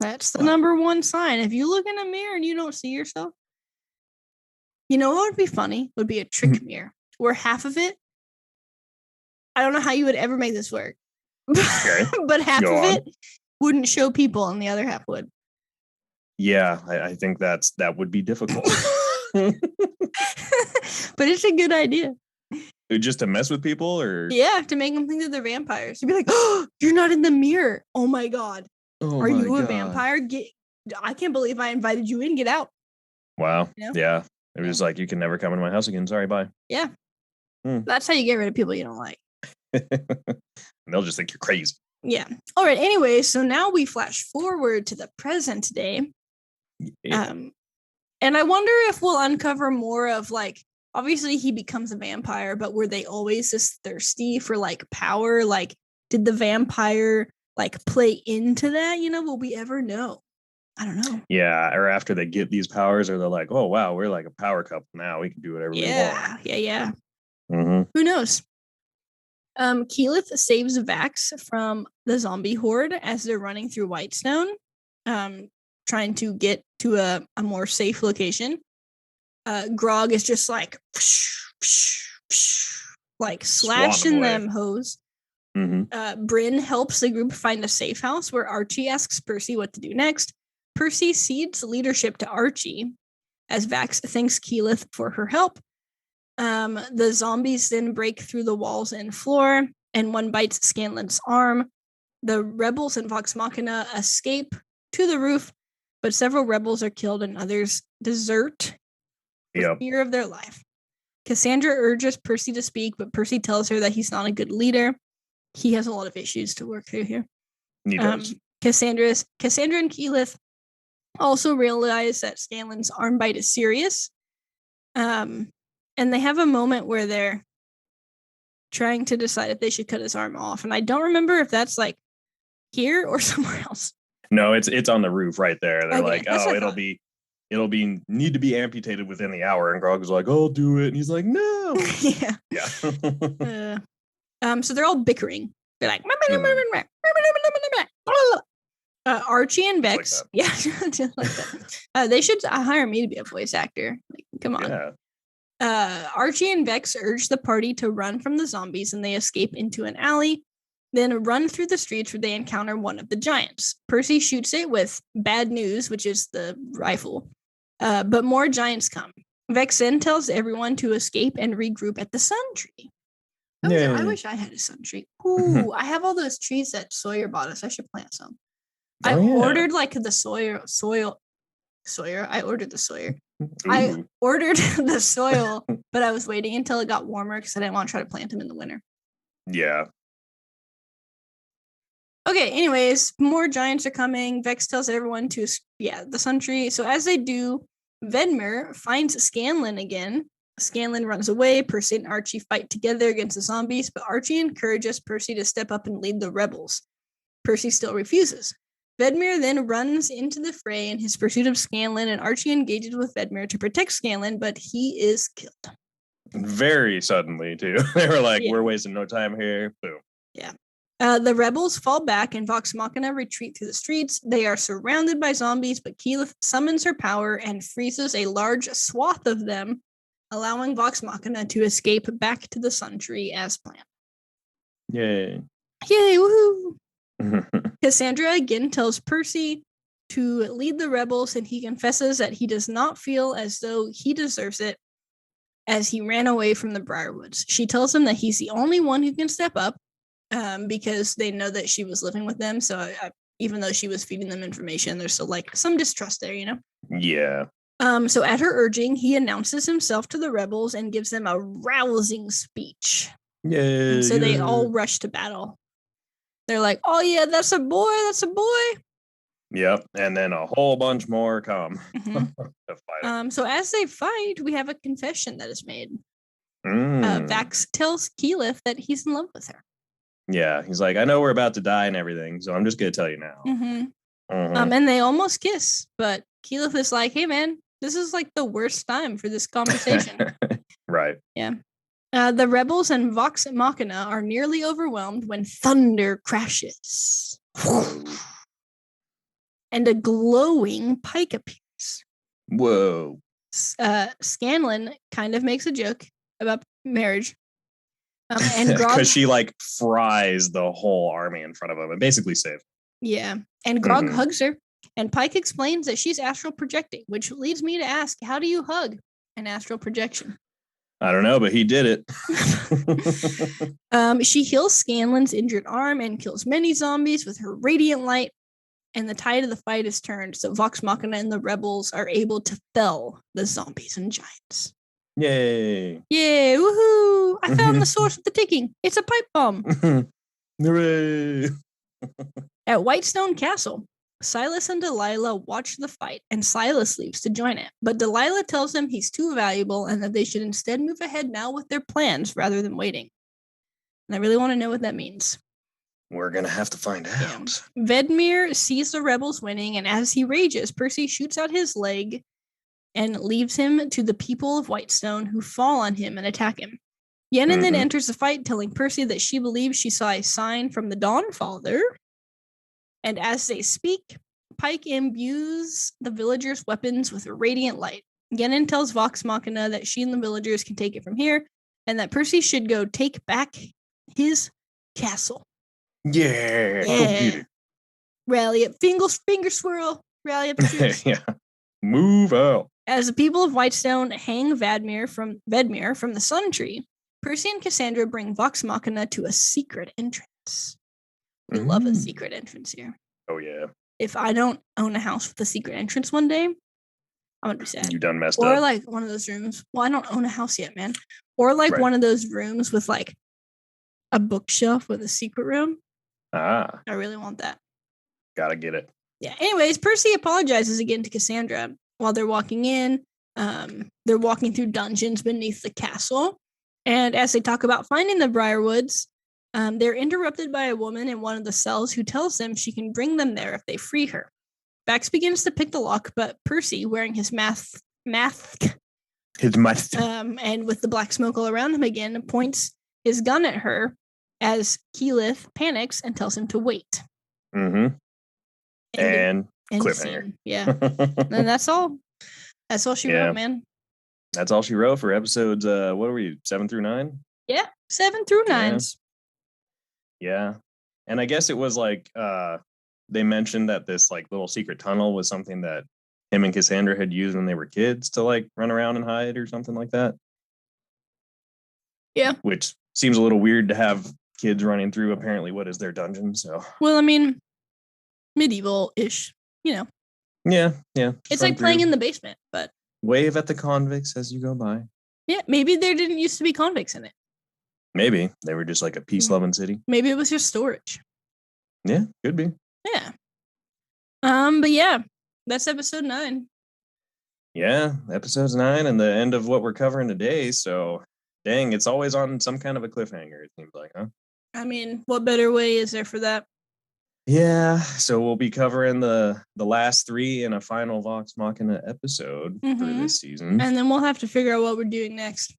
That's the number one sign. If you look in a mirror and you don't see yourself, you know what would be funny? Would be a trick mirror where half of it, I don't know how you would ever make this work, but half of it wouldn't show people and the other half would. Yeah, I think that would be difficult. But it's a good idea. Just to mess with people, or to make them think that they're vampires. To be like, oh, you're not in the mirror. Oh my God. Are you a vampire? I can't believe I invited you in. Get out. Wow. You know? Yeah. It was like, you can never come into my house again. Sorry, bye. Yeah. That's how you get rid of people you don't like. They'll just think you're crazy. Yeah. All right. Anyway, so now we flash forward to the present day. Yeah. And I wonder if we'll uncover more of like, obviously he becomes a vampire, but were they always just thirsty for like power? Like, did the vampire like play into that? You know, will we ever know? I don't know. Yeah, or after they get these powers, or they're like, oh wow, we're like a power couple now. We can do whatever we want. Yeah. Who knows? Keyleth saves Vax from the zombie horde as they're running through Whitestone, trying to get to a more safe location. Grog is just like slashing them hoes. Bryn helps the group find a safe house where Archie asks Percy what to do next. Percy cedes leadership to Archie as Vax thanks Keyleth for her help. The zombies then break through the walls and floor, and one bites Scanlan's arm. The rebels in Vox Machina escape to the roof, but several rebels are killed and others desert for fear of their life. Cassandra urges Percy to speak, but Percy tells her that he's not a good leader. He has a lot of issues to work through here. He does. Cassandra and Keyleth also realize that Scanlan's arm bite is serious, And they have a moment where they're trying to decide if they should cut his arm off. And I don't remember if that's like here or somewhere else. No, it's on the roof right there. They're Okay, like, that's oh, what I it'll thought. be need to be amputated within the hour. And Grog is like, I'll do it. And he's like, no. Yeah. Yeah. So they're all bickering. They're like, Mhm. Archie and Just Vex. like Yeah, just like that. They should hire me to be a voice actor. Like, come on. Yeah. Archie and Vex urge the party to run from the zombies, and they escape into an alley, then run through the streets where they encounter one of the giants. Percy shoots it with bad news, which is the rifle. But more giants come. Vex then tells everyone to escape and regroup at the sun tree. I wish I had a sun tree. Ooh, I have all those trees that Sawyer bought us. I should plant some. I ordered like the Sawyer. I ordered the Sawyer. I ordered the soil, but I was waiting until it got warmer because I didn't want to try to plant them in the winter. Yeah. Okay, anyways, more giants are coming. Vex tells everyone to, the sun tree. So as they do, Vedmir finds Scanlan again. Scanlan runs away. Percy and Archie fight together against the zombies, but Archie encourages Percy to step up and lead the rebels. Percy still refuses. Vedmir then runs into the fray in his pursuit of Scanlan, and Archie engages with Vedmir to protect Scanlan, but he is killed. Very suddenly, too. They were like, we're wasting no time here. Boom. Yeah. The rebels fall back and Vox Machina retreat through the streets. They are surrounded by zombies, but Keyleth summons her power and freezes a large swath of them, allowing Vox Machina to escape back to the Sun Tree as planned. Yay. Yay, woohoo! Cassandra again tells Percy to lead the rebels, and he confesses that he does not feel as though he deserves it as he ran away from the Briarwoods. She tells him that he's the only one who can step up, because they know that she was living with them. So even though she was feeding them information, there's still like some distrust there, you know? Yeah. So at her urging, he announces himself to the rebels and gives them a rousing speech. Yay. And so they all rush to battle. They're like, oh yeah, that's a boy, that's a boy. Yep. And then a whole bunch more come to fight. So as they fight, we have a confession that is made. Vax tells Keyleth that he's in love with her. Yeah, he's like, I know we're about to die and everything, so I'm just gonna tell you now. And they almost kiss, but Keyleth is like, hey man, this is like the worst time for this conversation. Right. Yeah. The rebels and Vox Machina are nearly overwhelmed when thunder crashes. And a glowing Pike appears. Whoa. Scanlan kind of makes a joke about marriage. And Grog, because she like fries the whole army in front of him and basically saved. Yeah. And Grog hugs her, and Pike explains that she's astral projecting, which leads me to ask, how do you hug an astral projection? I don't know, but he did it. She heals Scanlan's injured arm and kills many zombies with her radiant light, and the tide of the fight is turned, so Vox Machina and the rebels are able to fell the zombies and giants. Yay. Yay, woohoo! I found the source of the ticking. It's a pipe bomb. Hooray! At Whitestone Castle, Silas and Delilah watch the fight, and Silas leaves to join it. But Delilah tells him he's too valuable and that they should instead move ahead now with their plans rather than waiting. And I really want to know what that means. We're going to have to find out. Vedmir sees the rebels winning, and as he rages, Percy shoots out his leg and leaves him to the people of Whitestone, who fall on him and attack him. Yennon then enters the fight, telling Percy that she believes she saw a sign from the Dawnfather. And as they speak, Pike imbues the villagers' weapons with a radiant light. Yennon tells Vox Machina that she and the villagers can take it from here, and that Percy should go take back his castle. Yeah. Go get it. Rally up, finger swirl. Rally up the troops. Yeah. Move out. As the people of Whitestone hang Vedmir from the Sun Tree, Percy and Cassandra bring Vox Machina to a secret entrance. We love a secret entrance here. Oh, yeah. If I don't own a house with a secret entrance one day, I'm going to be sad. You done messed up. Or like one of those rooms. Well, I don't own a house yet, man. Or like one of those rooms with like a bookshelf with a secret room. I really want that. Gotta get it. Yeah. Anyways, Percy apologizes again to Cassandra while they're walking in. They're walking through dungeons beneath the castle. And as they talk about finding the Briarwoods, they're interrupted by a woman in one of the cells who tells them she can bring them there if they free her. Bax begins to pick the lock, but Percy, wearing his mask, and with the black smoke all around him again, points his gun at her as Keyleth panics and tells him to wait. Mm-hmm. And cliffhanger. Yeah. And that's all. That's all she wrote, man. That's all she wrote for episodes, what were you, 7 through 9? Yeah, 7 through 9. Yeah. And I guess it was like they mentioned that this like little secret tunnel was something that him and Cassandra had used when they were kids to like run around and hide or something like that. Yeah. Which seems a little weird to have kids running through apparently what is their dungeon. So well, I mean, medieval-ish, you know. Yeah. It's like playing in the basement, but wave at the convicts as you go by. Yeah, maybe there didn't used to be convicts in it. Maybe they were just like a peace-loving city. Maybe it was just storage. Yeah, could be. Yeah. But yeah, that's episode 9. Yeah, episode 9 and the end of what we're covering today. So, dang, it's always on some kind of a cliffhanger, it seems like, huh? I mean, what better way is there for that? Yeah, so we'll be covering the last 3 in a final Vox Machina episode for this season. And then we'll have to figure out what we're doing next.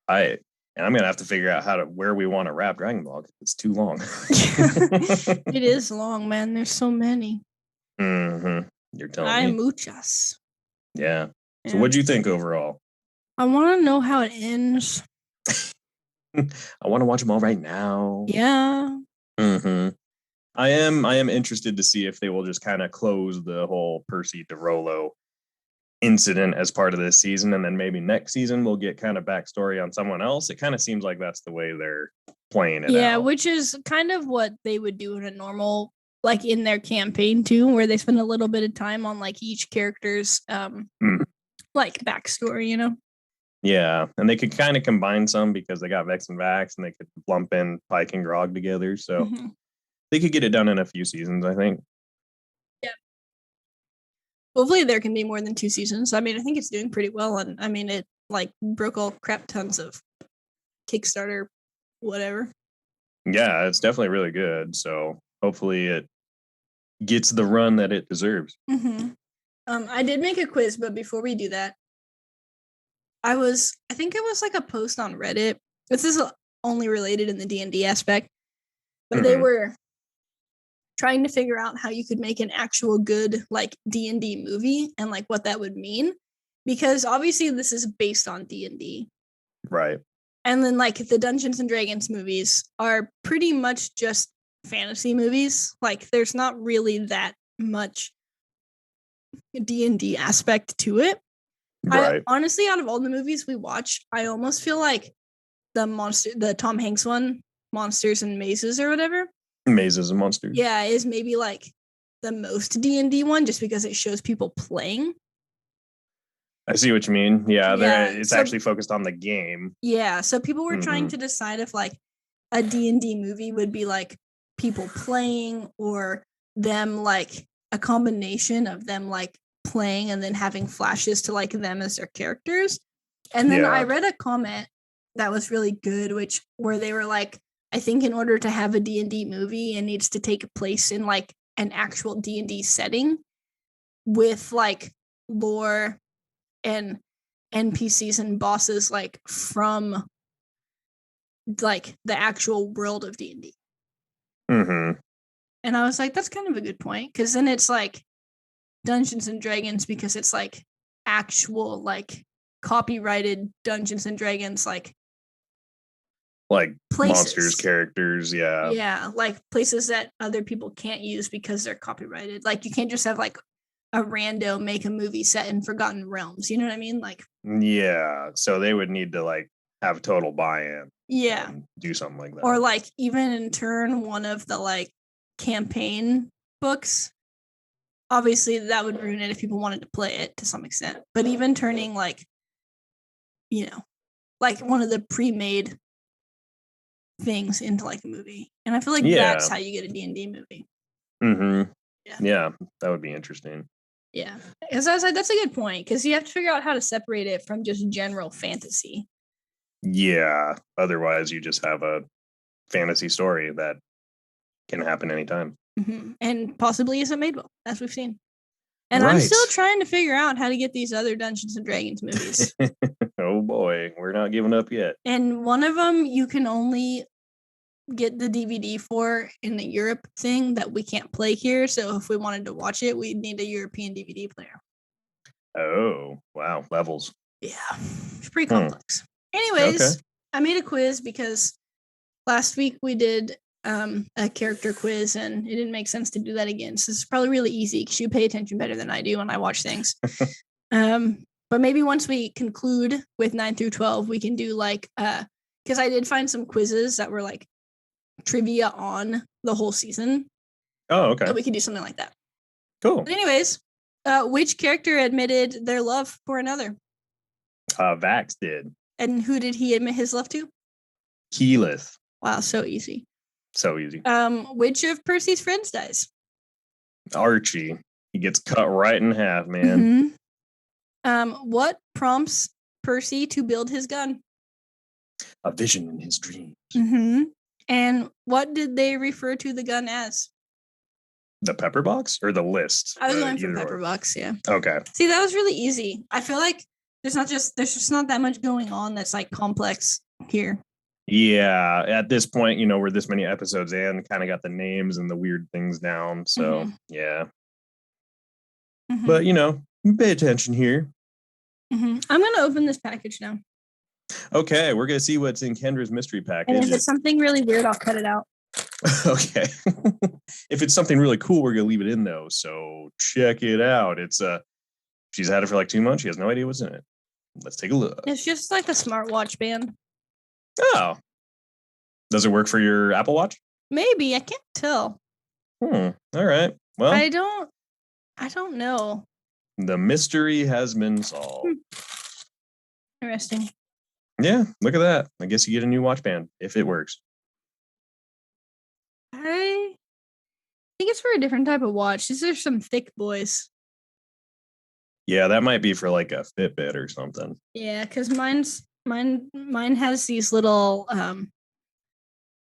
And I'm gonna have to figure out where we want to wrap Dragon Ball. It's too long. It is long, man. There's so many. Mm-hmm. You're telling me. Muchas. Yeah. So what'd you think overall? I want to know how it ends. I want to watch them all right now. Yeah. Mm-hmm. I am interested to see if they will just kind of close the whole Percy DeRollo incident as part of this season, and then maybe next season we'll get kind of backstory on someone else. It kind of seems like that's the way they're playing it out. Yeah, which is kind of what they would do in a normal, like in their campaign too, where they spend a little bit of time on like each character's like backstory, you know? Yeah, and they could kind of combine some because they got Vex and Vax, and they could lump in Pike and Grog together, so they could get it done in a few seasons, I think. Yeah. Hopefully there can be more than 2 seasons. I mean, I think it's doing pretty well, and I mean, it like broke all crap tons of Kickstarter, whatever. Yeah, it's definitely really good. So hopefully it gets the run that it deserves. I did make a quiz, but before we do that, I think it was like a post on Reddit. This is only related in the D&D aspect, but they were trying to figure out how you could make an actual good like D&D movie and like what that would mean, because obviously this is based on D&D, right? And then like the Dungeons and Dragons movies are pretty much just fantasy movies. Like there's not really that much D&D aspect to it. Right. Honestly, out of all the movies we watch, I almost feel like the Tom Hanks one, Monsters and Mazes or whatever. Mazes and Monsters. Yeah, is maybe like the most D&D one just because it shows people playing. I see what you mean. Yeah, it's actually focused on the game. Yeah, so people were trying to decide if like a D&D movie would be like people playing or them like a combination of them like playing and then having flashes to like them as their characters. And then I read a comment that was really good, where they were like, I think in order to have a D&D movie, it needs to take place in like an actual D&D setting with like lore and NPCs and bosses like from like the actual world of D&D. And I was like, that's kind of a good point, because then it's like Dungeons and Dragons, because it's like actual like copyrighted Dungeons and Dragons like places. Monsters, characters, yeah, like places that other people can't use because they're copyrighted. Like you can't just have like a rando make a movie set in Forgotten Realms, you know what I mean? Like so they would need to like have total buy-in, do something like that, or like even in turn one of the like campaign books. Obviously that would ruin it if people wanted to play it to some extent, but even turning like, you know, like one of the pre-made things into like a movie. And I feel like that's how you get a D&D movie. Yeah, that would be interesting. Yeah. Because I was like, that's a good point. Because you have to figure out how to separate it from just general fantasy. Yeah. Otherwise, you just have a fantasy story that can happen anytime. And possibly isn't made well, as we've seen. And I'm Right. still trying to figure out how to get these other Dungeons and Dragons movies. Oh boy, we're not giving up yet. And one of them you can only get the DVD for in the Europe thing that we can't play here. So if we wanted to watch it, we'd need a European DVD player. Oh, wow. Levels. Yeah, it's pretty complex. Anyways, Okay. I made a quiz because last week we did a character quiz and it didn't make sense to do that again. So it's probably really easy because you pay attention better than I do when I watch things. But maybe once we conclude with 9 through 12, we can do like because I did find some quizzes that were like trivia on the whole season. Oh, okay. So we could do something like that. Cool. But anyways, which character admitted their love for another? Vax did. And who did he admit his love to? Keyleth. Wow, so easy. So easy. Which of Percy's friends dies? Archie. He gets cut right in half, man. What prompts Percy to build his gun? A vision in his dreams. And what did they refer to the gun as? The pepper box or the list? I was going for pepper box, yeah. Okay. See, that was really easy. I feel like there's just not that much going on that's like complex here. Yeah, at this point, we're this many episodes in, kind of got the names and the weird things down. So, yeah. But, pay attention here. I'm going to open this package now. Okay, we're going to see what's in Kendra's mystery package. And if it's something really weird, I'll cut it out. Okay. If it's something really cool, we're going to leave it in, though. So check it out. It's she's had it for like 2 months. She has no idea what's in it. Let's take a look. It's just like a smartwatch band. Oh. Does it work for your Apple Watch? Maybe. I can't tell. All right. Well, I don't know. The mystery has been solved. Interesting. Yeah, look at that. I guess you get a new watch band if it works. I think it's for a different type of watch. These are some thick boys. Yeah, that might be for like a Fitbit or something. Yeah, because mine has these little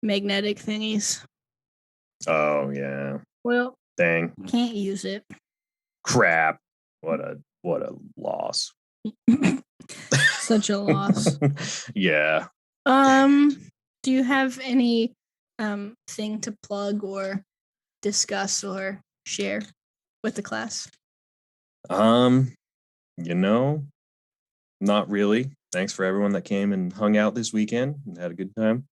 magnetic thingies. Oh yeah. Well, dang. Can't use it. Crap. What a loss. Such a loss. Yeah. Do you have any thing to plug or discuss or share with the class? Not really. Thanks for everyone that came and hung out this weekend and had a good time.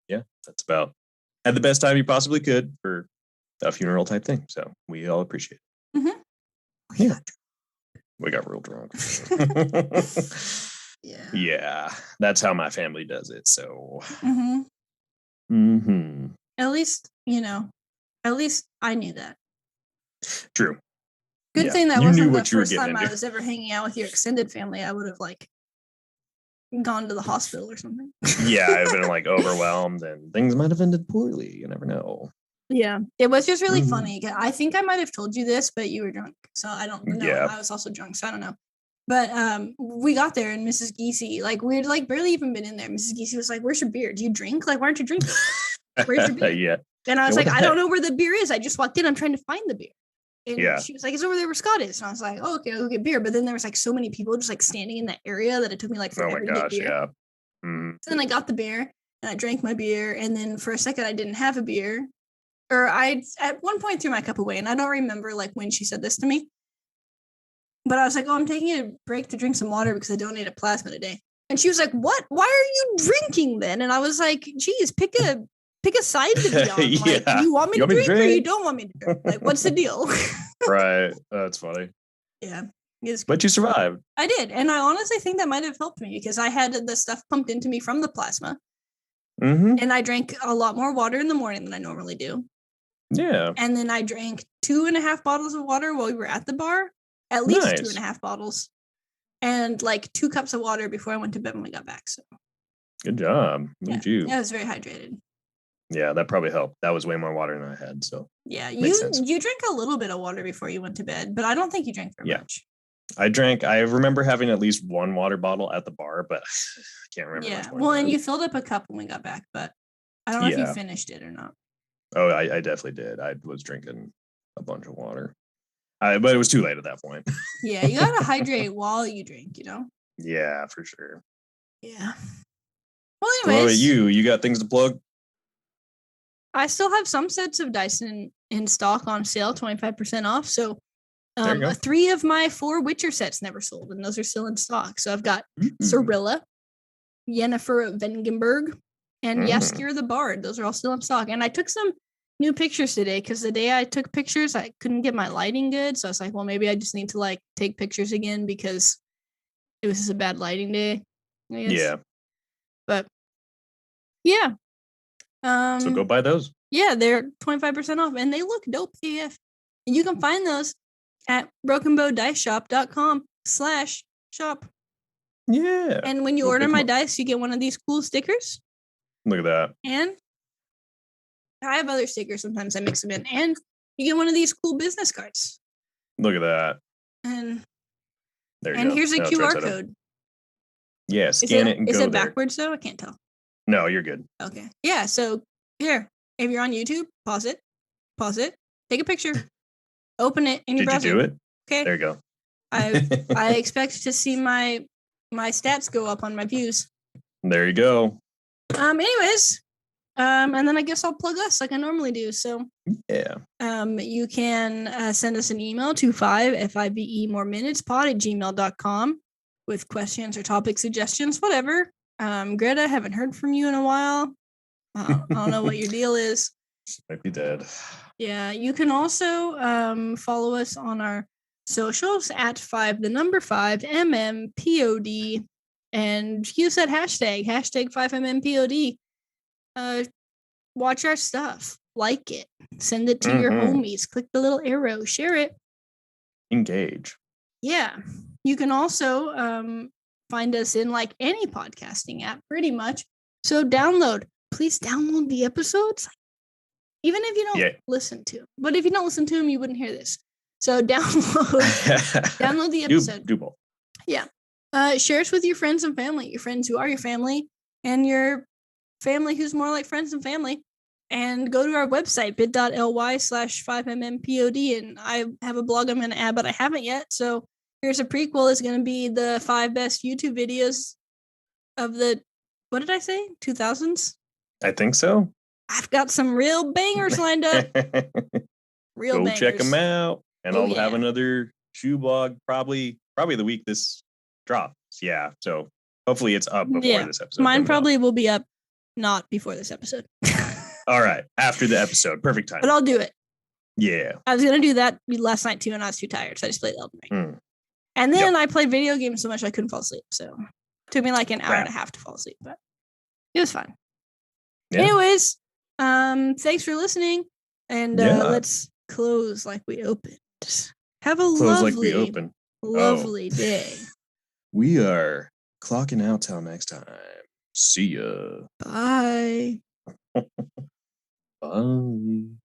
Yeah, that's about. Had the best time you possibly could for a funeral type thing. So we all appreciate it. Yeah. We got real drunk. Yeah. That's how my family does it. So. At least I knew that. True. Good thing that wasn't the first time I was ever hanging out with your extended family. I would have gone to the hospital or something. Yeah, I've been overwhelmed and things might have ended poorly. You never know. Yeah, it was just really funny. I think I might have told you this, but you were drunk, so I don't know. Yeah. I was also drunk, so I don't know. But we got there and Mrs. Giese, we had barely even been in there. Mrs. Giese was like, "Where's your beer? Do you drink? Why aren't you drinking? Where's your beer?" Yeah. And I was like, "I don't know where the beer is. I just walked in. I'm trying to find the beer." And she was like, "It's over there where Scott is." And I was like, "Oh, okay, I'll go get beer." But then there was so many people just standing in that area that it took me forever to get beer. Yeah. So then I got the beer and I drank my beer. And then for a second I didn't have a beer. Or I at one point threw my cup away, and I don't remember when she said this to me. But I was like, "Oh, I'm taking a break to drink some water because I donated plasma today." And she was like, "What? Why are you drinking then?" And I was like, "Geez, pick a side to be on. Do you want me to drink or you don't want me to drink? What's the deal?" Right. That's funny. Yeah. But you survived. I did. And I honestly think that might have helped me because I had the stuff pumped into me from the plasma. And I drank a lot more water in the morning than I normally do. Yeah. And then I drank 2.5 bottles of water while we were at the bar. At least 2.5 bottles. And 2 cups of water before I went to bed when we got back. So good job. Look at you. Yeah, I was very hydrated. Yeah, that probably helped. That was way more water than I had. So Yeah, makes sense. you drank a little bit of water before you went to bed, but I don't think you drank very much. I remember having at least one water bottle at the bar, but I can't remember much Yeah. more Well, than and that. you filled up a cup when we got back, but I don't know if you finished it or not. Oh, I definitely did. I was drinking a bunch of water. But it was too late at that point. Yeah, you gotta hydrate while you drink, you know? Yeah, for sure. Yeah. Well, So what about anyways, you got things to plug? I still have some sets of dice in stock on sale, 25% off. So There you go. 3 of my 4 Witcher sets never sold, and those are still in stock. So I've got Mm. Cirilla, Yennefer of Vengenberg, and Jaskier the Bard. Those are all still in stock. And I took some new pictures today because the day I took pictures, I couldn't get my lighting good. So I was like, well, maybe I just need to like take pictures again because it was just a bad lighting day, I guess. Yeah. But yeah. So go buy those. Yeah, they're 25% off and they look dope AF. And you can find those at brokenbowdiceshop.com/shop. Yeah. And when you Go order pick 'em my up. dice, you get one of these cool stickers. Look at that. And I have other stickers. Sometimes I mix them in. And you get one of these cool business cards. Look at that. And there you go. Here's a QR code. Yeah, scan it and is go it there. backwards though? I can't tell. No, you're good. Okay. Yeah. So here, if you're on YouTube, pause it, take a picture, open it in your browser. Did you do it? Okay. There you go. I expect to see my stats go up on my views. There you go. Anyways, and then I guess I'll plug us like I normally do. So yeah. You can send us an email to 5FIVE more minutes pod@gmail.com with questions or topic suggestions, whatever. Greta, I haven't heard from you in a while. I don't know what your deal is. Might be dead. Yeah, you can also follow us on our socials at 5MMPOD and use that hashtag 5MMPOD. Watch our stuff, like it, send it to your homies, click the little arrow, share it, engage. Yeah, you can also find us in like any podcasting app pretty much. So please download the episodes, even if you don't listen to them. But if you don't listen to them, you wouldn't hear this. So download the episode. Do both. Yeah. Share us with your friends and family, your friends who are your family, and your family who's more like friends and family. And go to our website, bit.ly/5MMPOD. And I have a blog I'm going to add, but I haven't yet. So here's a prequel. It's going to be the 5 best YouTube videos of the, what did I say? 2000s? I think so. I've got some real bangers lined up. Go bangers. Check them out. And I'll have another shoe blog probably the week this drops. Yeah. So hopefully it's up before this episode. Mine probably will be up not before this episode. All right. After the episode. Perfect time. But I'll do it. Yeah. I was going to do that last night too, and I was too tired. So I just played Elden Ring. And then I played video games so much I couldn't fall asleep. So it took me like an hour and a half to fall asleep, but it was fun. Yeah. Anyways, thanks for listening. And let's close like we opened. Have a lovely day. We are clocking out till next time. See ya. Bye. Bye.